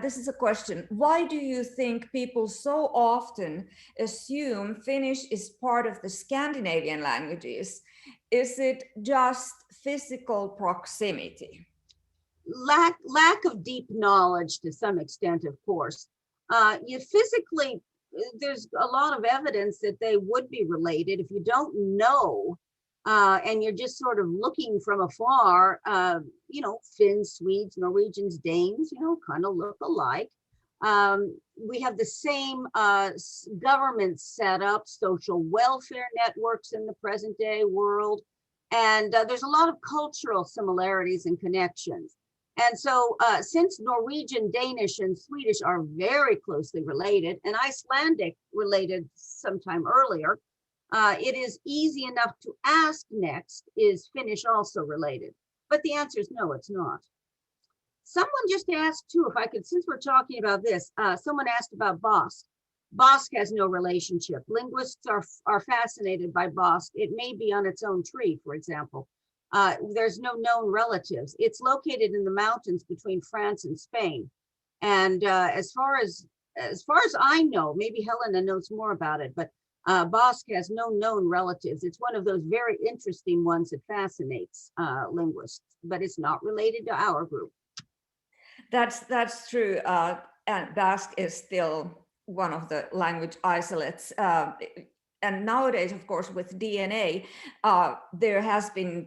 S1: this is a question. Why do you think people so often assume Finnish is part of the Scandinavian languages? Is it just physical proximity?
S2: Lack of deep knowledge to some extent, of course. You physically, there's a lot of evidence that they would be related. If you don't know, and you're just sort of looking from afar, Finns, Swedes, Norwegians, Danes, kind of look alike. We have the same government setup, social welfare networks in the present day world. And there's a lot of cultural similarities and connections. And so since Norwegian, Danish, and Swedish are very closely related, and Icelandic related sometime earlier, it is easy enough to ask next, is Finnish also related? But the answer is no, it's not. Someone just asked too, if I could, since we're talking about this, someone asked about Basque. Basque has no relationship. Linguists are fascinated by Basque. It may be on its own tree, for example. There's no known relatives. It's located in the mountains between France and Spain. And as far as I know, maybe Helena knows more about it, but Basque has no known relatives. It's one of those very interesting ones that fascinates linguists, but it's not related to our group.
S1: That's true. And Basque is still one of the language isolates. And nowadays, of course, with DNA, there have been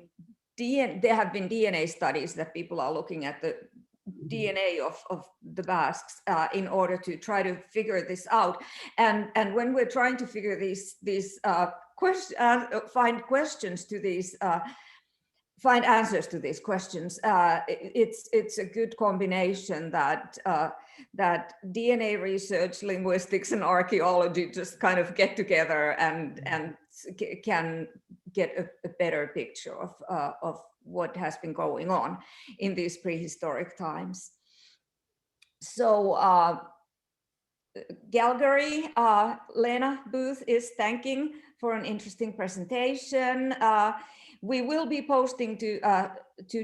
S1: DNA studies that people are looking at the DNA of the Basques in order to try to figure this out. And when we're trying to figure find answers to these questions, it's a good combination that DNA research, linguistics, and archaeology just kind of get together and can get a better picture of what has been going on in these prehistoric times. So Calgary, Lena Booth is thanking for an interesting presentation. We will be posting to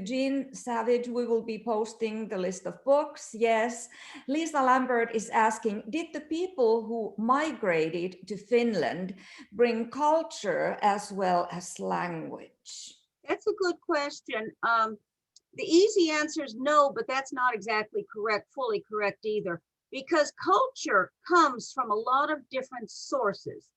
S1: Jean Savage, we will be posting the list of books, yes. Lisa Lambert is asking, did the people who migrated to Finland bring culture as well as language?
S2: That's a good question. The easy answer is no, but that's not exactly correct, fully correct either, because culture comes from a lot of different sources.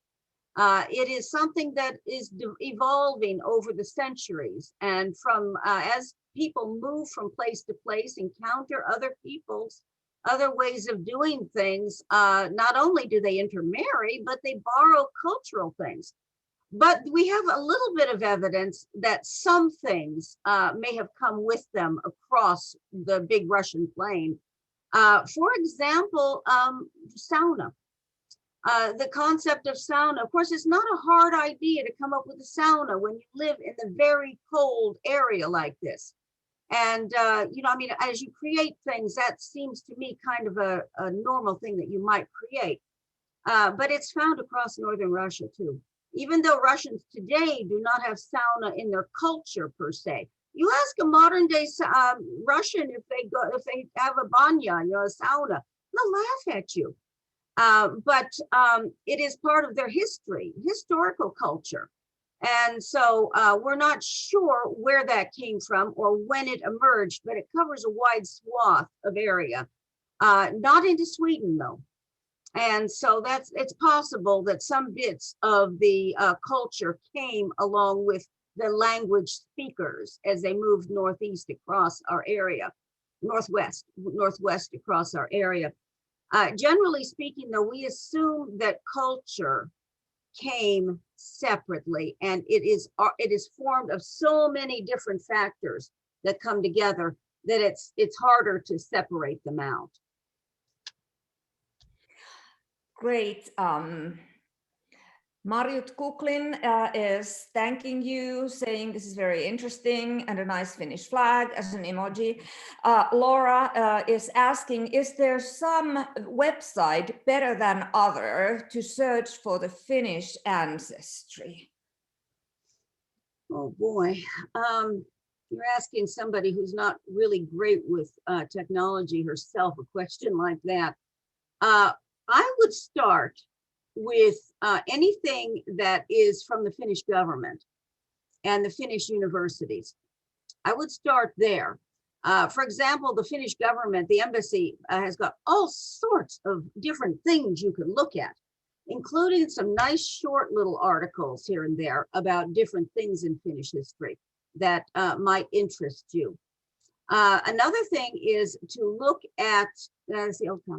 S2: It is something that is evolving over the centuries, and from as people move from place to place, encounter other peoples, other ways of doing things, not only do they intermarry, but they borrow cultural things. But we have a little bit of evidence that some things may have come with them across the big Russian plain. For example, sauna. The concept of sauna, of course, it's not a hard idea to come up with a sauna when you live in a very cold area like this. And, as you create things, that seems to me kind of a normal thing that you might create. But it's found across northern Russia too. Even though Russians today do not have sauna in their culture per se. You ask a modern day Russian if they have a banya, a sauna, they'll laugh at you. But it is part of their history, historical culture. And so we're not sure where that came from or when it emerged, but it covers a wide swath of area, not into Sweden though. And so it's possible that some bits of the culture came along with the language speakers as they moved northeast across our area, northwest across our area. Generally speaking, though, we assume that culture came separately, and it is formed of so many different factors that come together that it's harder to separate them out.
S1: Great. Marjut Kuklin is thanking you, saying this is very interesting and a nice Finnish flag as an emoji. Laura is asking, is there some website better than other to search for the Finnish ancestry?
S2: Oh boy, you're asking somebody who's not really great with technology herself a question like that. I would start with anything that is from the Finnish government and the Finnish universities. I would start there. For example, the Finnish government, the embassy has got all sorts of different things you can look at, including some nice short little articles here and there about different things in Finnish history that might interest you. Another thing is to look at, I'm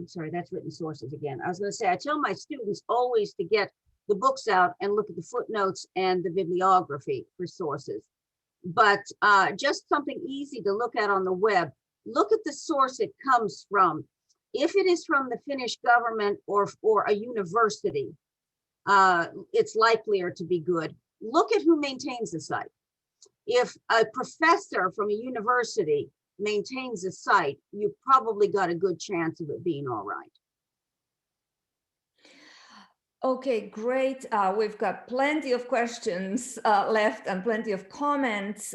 S2: sorry, that's written sources again. I was going to say, I tell my students always to get the books out and look at the footnotes and the bibliography for sources. But just something easy to look at on the web, look at the source it comes from. If it is from the Finnish government or a university, it's likelier to be good. Look at who maintains the site. If a professor from a university maintains a site, you probably got a good chance of it being all right.
S1: Okay, great. We've got plenty of questions left and plenty of comments.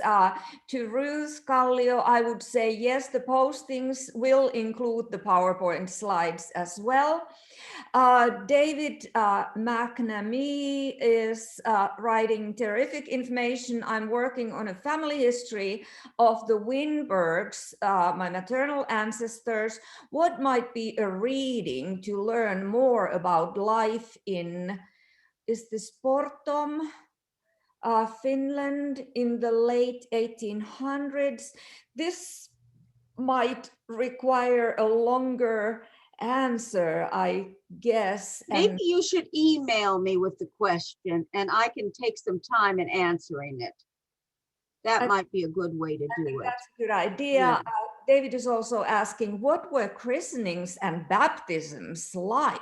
S1: To Ruth Kallio, I would say yes, the postings will include the PowerPoint slides as well. David McNamee is writing terrific information. I'm working on a family history of the Winbergs, my maternal ancestors. What might be a reading to learn more about life in, is this Portom, Finland in the late 1800s? This might require a longer answer, I guess.
S2: Maybe you should email me with the question and I can take some time in answering it. That might be a good way to do it.
S1: That's a good idea. Yeah. David is also asking, what were christenings and baptisms like?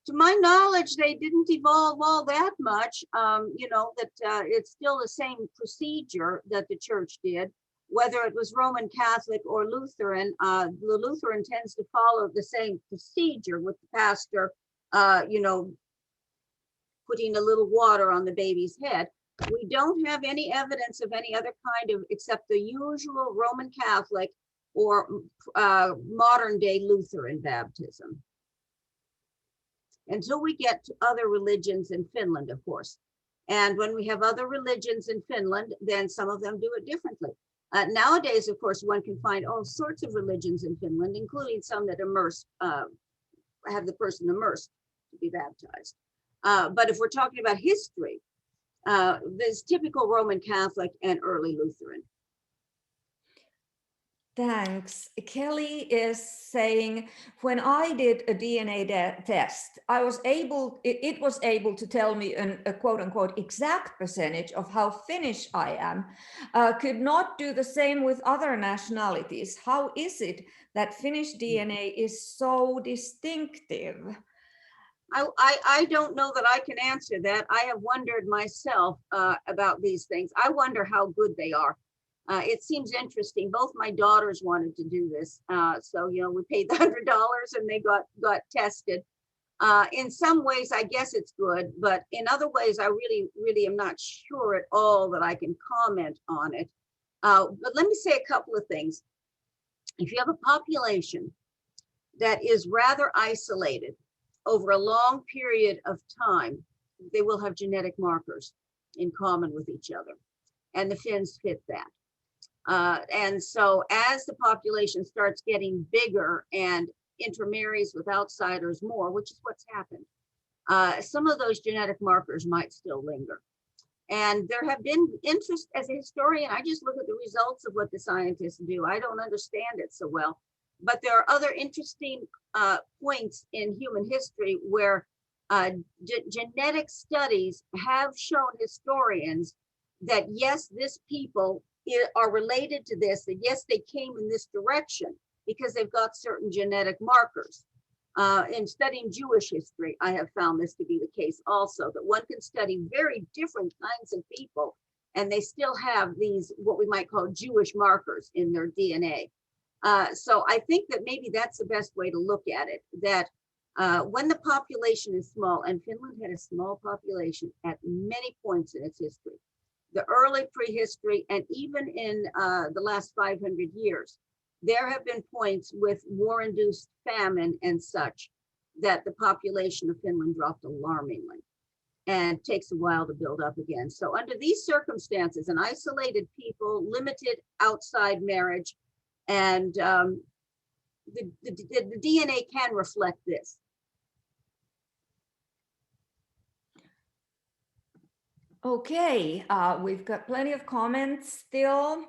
S2: To my knowledge, they didn't evolve all that much. It's still the same procedure that the church did. Whether it was Roman Catholic or Lutheran, the Lutheran tends to follow the same procedure with the pastor, putting a little water on the baby's head. We don't have any evidence of any other kind of, except the usual Roman Catholic or modern day Lutheran baptism. Until we get to other religions in Finland, of course. And when we have other religions in Finland, then some of them do it differently. Nowadays, of course, one can find all sorts of religions in Finland, including some that have the person immersed to be baptized. But if we're talking about history, there's typical Roman Catholic and early Lutheran.
S1: Thanks. Kelly is saying, when I did a DNA test, it was able to tell me a quote unquote exact percentage of how Finnish I am. Could not do the same with other nationalities. How is it that Finnish DNA is so distinctive?
S2: I don't know that I can answer that. I have wondered myself about these things. I wonder how good they are. It seems interesting. Both my daughters wanted to do this. So, we paid the $100 and they got tested. In some ways, I guess it's good, but in other ways, I really, really am not sure at all that I can comment on it. But let me say a couple of things. If you have a population that is rather isolated over a long period of time, they will have genetic markers in common with each other. And the Finns fit that. And so as the population starts getting bigger and intermarries with outsiders more, which is what's happened, some of those genetic markers might still linger. And there have been interest as a historian, I just look at the results of what the scientists do. I don't understand it so well, but there are other interesting points in human history where genetic studies have shown historians that yes, this people are related to this, and yes, they came in this direction because they've got certain genetic markers. In studying Jewish history, I have found this to be the case also, that one can study very different kinds of people and they still have these, what we might call Jewish markers in their DNA. So I think that maybe that's the best way to look at it, that when the population is small, and Finland had a small population at many points in its history, the early prehistory, and even in the last 500 years, there have been points with war-induced famine and such that the population of Finland dropped alarmingly, and it takes a while to build up again. So under these circumstances, an isolated people, limited outside marriage, and the DNA can reflect this.
S1: Okay, we've got plenty of comments still.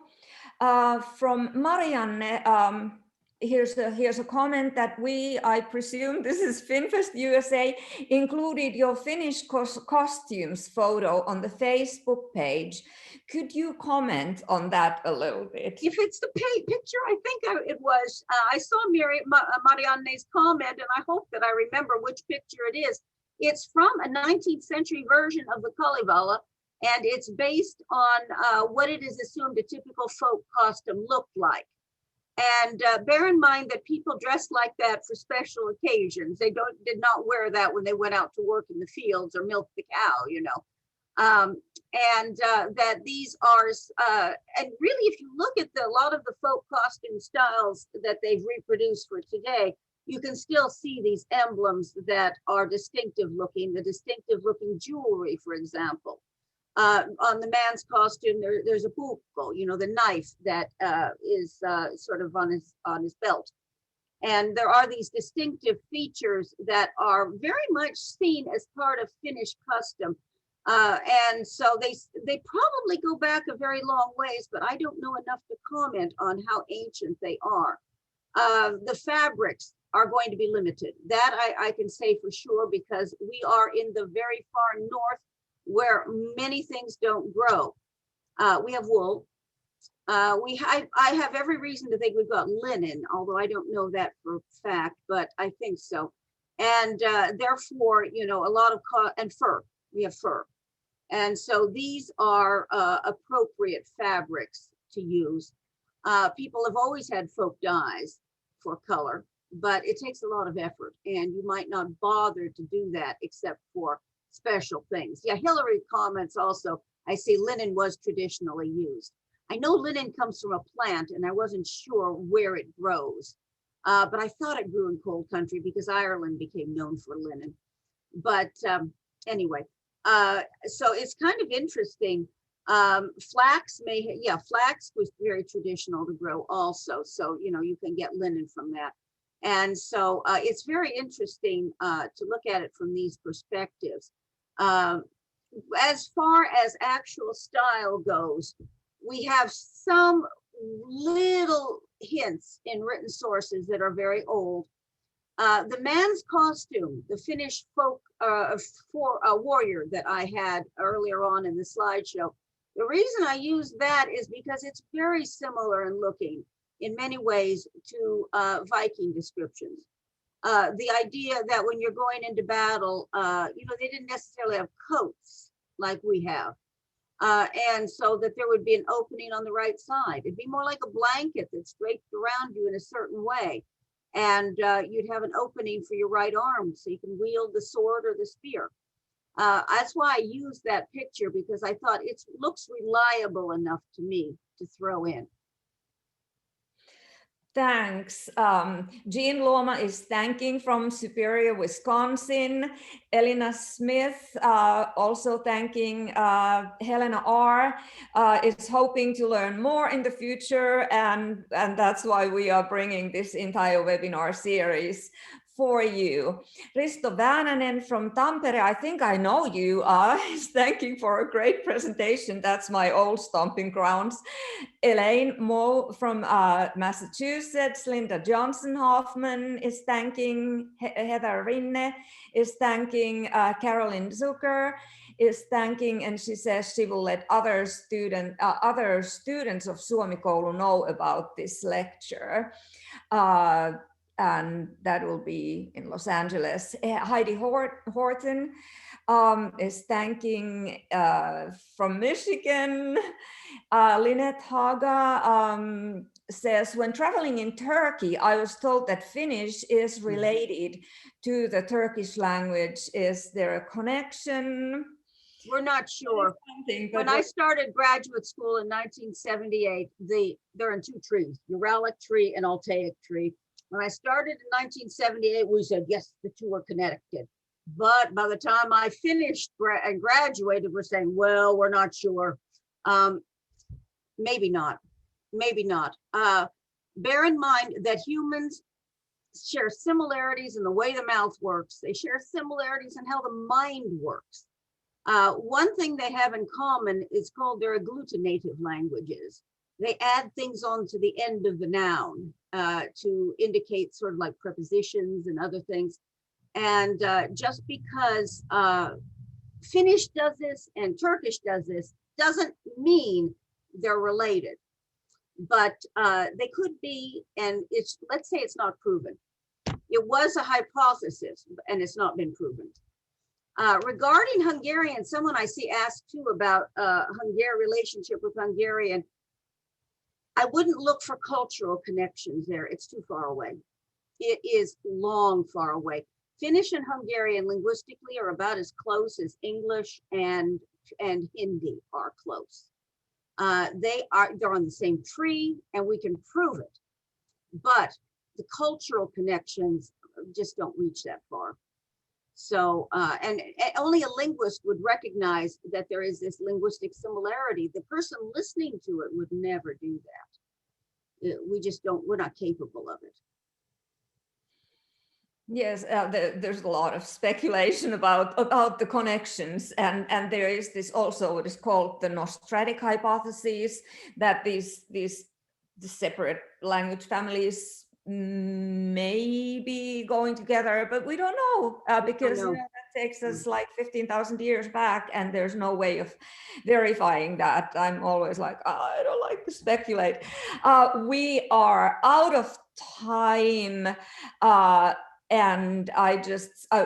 S1: From Marianne, here's a comment that I presume this is FinFest USA, included your Finnish costumes photo on the Facebook page. Could you comment on that a little bit?
S2: If it's the picture, I think it was. I saw Marianne's comment, and I hope that I remember which picture it is. It's from a 19th century version of the Kalevala, and it's based on what it is assumed a typical folk costume looked like. And bear in mind that people dressed like that for special occasions. They did not wear that when they went out to work in the fields or milk the cow, you know. That these are, and really, if you look at a lot of the folk costume styles that they've reproduced for today, you can still see these emblems that are distinctive looking, the distinctive looking jewelry, for example. On the man's costume, there's a puukko, you know, the knife that is sort of on his belt. And there are these distinctive features that are very much seen as part of Finnish custom. And so they probably go back a very long ways, but I don't know enough to comment on how ancient they are. The fabrics are going to be limited. That I can say for sure, because we are in the very far north where many things don't grow. We have wool. I have every reason to think we've got linen, although I don't know that for a fact, but I think so. And therefore, you know, a lot of and fur. We have fur. And so these are appropriate fabrics to use. People have always had folk dyes for color, but it takes a lot of effort, and you might not bother to do that except for special things. Yeah, Hillary comments also, I see linen was traditionally used. I know linen comes from a plant, and I wasn't sure where it grows, but I thought it grew in cold country because Ireland became known for linen. But anyway, so it's kind of interesting. Flax was very traditional to grow also. So, you know, you can get linen from that. And so it's very interesting to look at it from these perspectives. As far as actual style goes, we have some little hints in written sources that are very old. The man's costume, the Finnish folk warrior that I had earlier on in the slideshow, the reason I use that is because it's very similar in looking in many ways to Viking descriptions. The idea that when you're going into battle, you know, they didn't necessarily have coats like we have. And so that there would be an opening on the right side. It'd be more like a blanket that's draped around you in a certain way. And you'd have an opening for your right arm so you can wield the sword or the spear. That's why I used that picture, because I thought it looks reliable enough to me to throw in.
S1: Thanks. Jean Loma is thanking from Superior, Wisconsin. Elena Smith also thanking. Helena R is hoping to learn more in the future, and that's why we are bringing this entire webinar series for you. Risto Väänänen from Tampere, I think I know you, is thanking for a great presentation. That's my old stomping grounds. Elaine Moe from Massachusetts, Linda Johnson Hoffman is thanking, Heather Rinne is thanking, Carolyn Zucker is thanking, and she says she will let other students of Suomi Koulu know about this lecture. And that will be in Los Angeles. Heidi Horton is thanking from Michigan. Lynette Haga says, when traveling in Turkey, I was told that Finnish is related to the Turkish language. Is there a connection?
S2: We're not sure. When I started graduate school in 1978, they're in two trees, Uralic tree and Altaic tree. When I started in 1978, we said, yes, the two are connected. But by the time I finished and graduated, we're saying, well, we're not sure. Maybe not. Bear in mind that humans share similarities in the way the mouth works. They share similarities in how the mind works. One thing they have in common is called their agglutinative languages. They add things on to the end of the noun to indicate sort of like prepositions and other things. And just because Finnish does this and Turkish does this doesn't mean they're related. But they could be, and let's say it's not proven. It was a hypothesis and it's not been proven. Regarding Hungarian, someone I see asked too about Hungarian relationship with Hungarian. I wouldn't look for cultural connections there. It's too far away. It is long far away. Finnish and Hungarian linguistically are about as close as English and Hindi are close. They're on the same tree and we can prove it. But the cultural connections just don't reach that far. So, and only a linguist would recognize that there is this linguistic similarity. The person listening to it would never do that. We just don't, we're not capable of it.
S1: Yes, there's a lot of speculation about the connections, and there is this also what is called the Nostratic hypothesis, that these separate language families may be going together, but we don't know because that takes us like 15,000 years back, and there's no way of verifying that. I'm always like, I don't like to speculate. We are out of time. And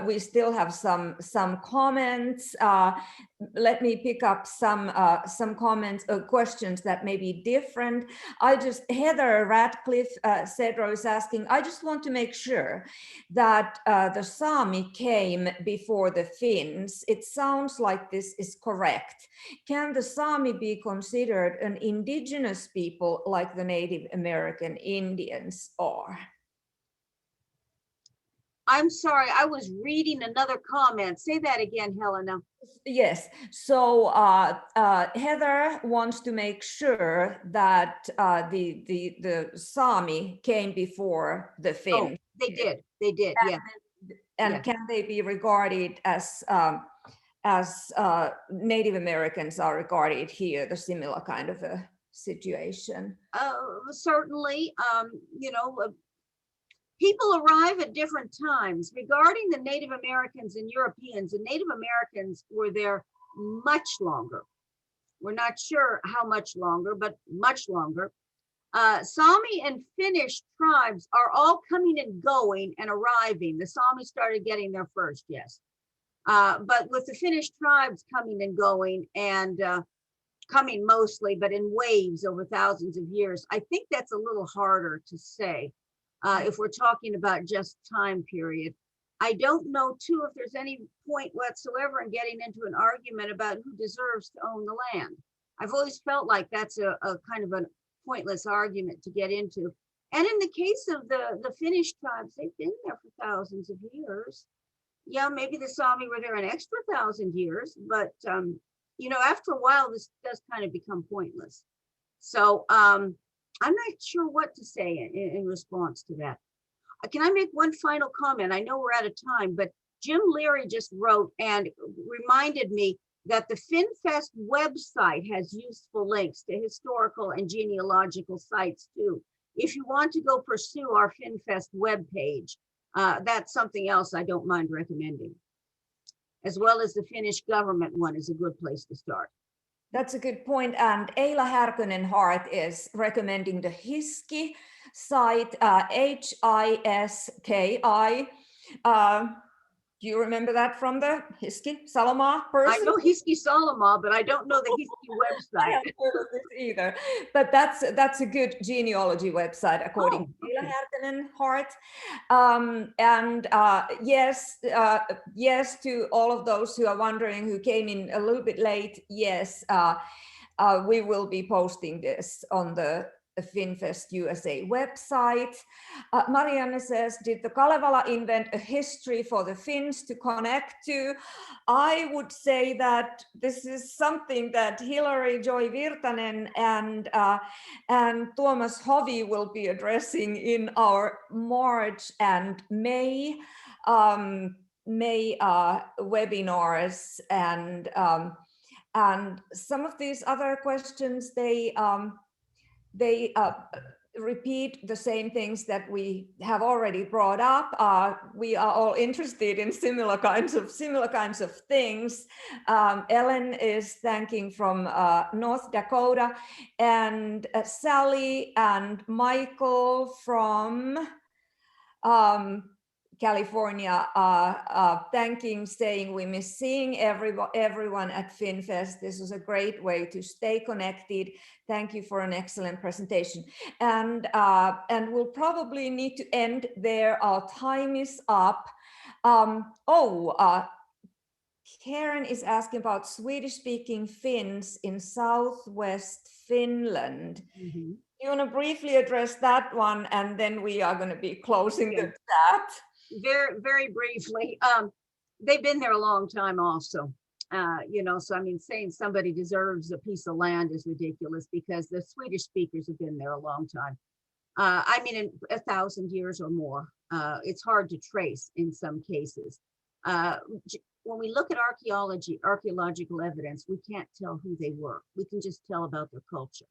S1: we still have some comments. Let me pick up some comments or questions that may be different. Heather Radcliffe Cedro is asking, I just want to make sure that the Sami came before the Finns. It sounds like this is correct. Can the Sami be considered an indigenous people like the Native American Indians are?
S2: I'm sorry, I was reading another comment. Say that again, Helena.
S1: Yes, so Heather wants to make sure that the Sami came before the Finns.
S2: Oh, they did, yeah.
S1: And can they be regarded as Native Americans are regarded here, the similar kind of a situation?
S2: Certainly, people arrive at different times. Regarding the Native Americans and Europeans, the Native Americans were there much longer. We're not sure how much longer, but much longer. Sami and Finnish tribes are all coming and going and arriving. The Sami started getting there first, yes. But with the Finnish tribes coming and going and coming mostly, but in waves over thousands of years, I think that's a little harder to say. If we're talking about just time period. I don't know too if there's any point whatsoever in getting into an argument about who deserves to own the land. I've always felt like that's a kind of a pointless argument to get into. And in the case of the Finnish tribes, they've been there for thousands of years. Yeah, maybe the Sami were there an extra 1,000 years, but after a while, this does kind of become pointless. So I'm not sure what to say in response to that. Can I make one final comment? I know we're out of time, but Jim Leary just wrote and reminded me that the FinFest website has useful links to historical and genealogical sites too. If you want to go pursue our FinFest webpage, that's something else I don't mind recommending. As well as the Finnish government one is a good place to start.
S1: That's a good point. And Eila Härkönen-Hart is recommending the HISKI site, HISKI. Do you remember that from the HISKI Salomaa person?
S2: I know HISKI Salomaa, but I don't know the HISKI website. I haven't heard of
S1: this either. But that's a good genealogy website, according to Eila Härkönen-Hart. Yes, to all of those who are wondering, who came in a little bit late, yes, we will be posting this on the FinFest USA website. Marianne says, did the Kalevala invent a history for the Finns to connect to? I would say that this is something that Hilary Joy Virtanen and Thomas Hovey will be addressing in our March and May webinars, and some of these other questions, they repeat the same things that we have already brought up. We are all interested in similar kinds of things. Ellen is thanking from North Dakota, and Sally and Michael from California thanking, saying we miss seeing everyone at FinFest. This was a great way to stay connected. Thank you for an excellent presentation. And we'll probably need to end there. Our time is up. Karen is asking about Swedish-speaking Finns in southwest Finland. Mm-hmm. You want to briefly address that one, and then we are going to be closing the chat.
S2: Very, very briefly. They've been there a long time also. So I mean, saying somebody deserves a piece of land is ridiculous, because the Swedish speakers have been there a long time. I mean, in 1,000 years or more. It's hard to trace in some cases. When we look at archaeological evidence, we can't tell who they were. We can just tell about their culture.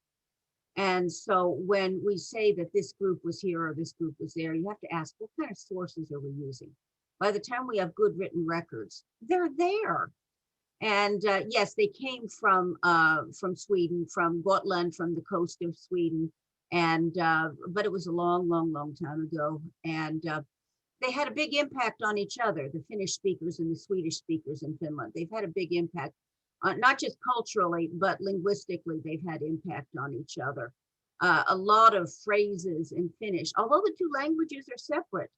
S2: And so when we say that this group was here or this group was there, you have to ask, what kind of sources are we using? By the time we have good written records, they're there. And yes, they came from Sweden, from Gotland, from the coast of Sweden. And but it was a long, long, long time ago. And they had a big impact on each other, the Finnish speakers and the Swedish speakers in Finland. They've had a big impact. Not just culturally, but linguistically, they've had impact on each other. A lot of phrases in Finnish, although the two languages are separate,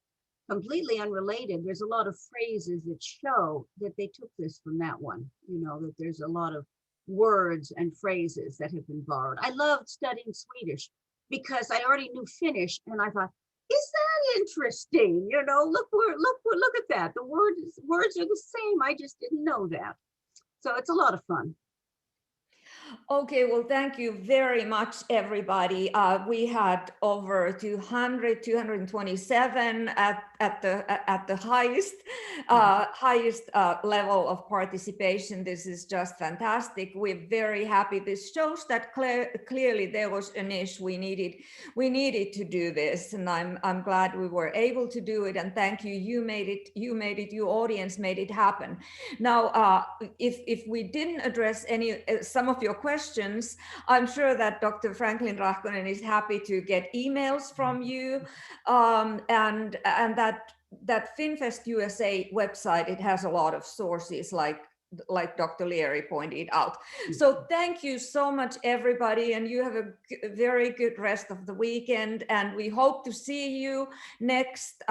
S2: completely unrelated, there's a lot of phrases that show that they took this from that one, that there's a lot of words and phrases that have been borrowed. I loved studying Swedish because I already knew Finnish, and I thought, is that interesting? Look at that. The words are the same. I just didn't know that. So it's a lot of fun.
S1: Okay, well, thank you very much, everybody. We had over 227 at the highest level of participation. This is just fantastic. We're very happy. This shows that clearly there was a niche. We needed to do this, and I'm glad we were able to do it. And thank you. You made it. Your audience made it happen. Now, if we didn't address some of your questions, I'm sure that Dr. Franklin Rahkonen is happy to get emails from you, and that FinFest USA website, it has a lot of sources like Dr. Leary pointed out. So thank you so much, everybody, and you have a very good rest of the weekend, and we hope to see you next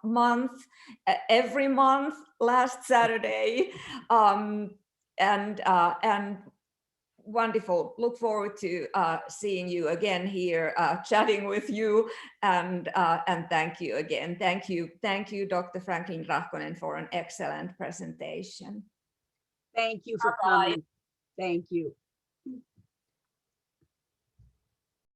S1: month, every month, last Saturday, and Wonderful. Look forward to seeing you again here, chatting with you, and thank you again. Thank you, Dr. Franklin Rahkonen, for an excellent presentation.
S2: Thank you for coming. Thank you.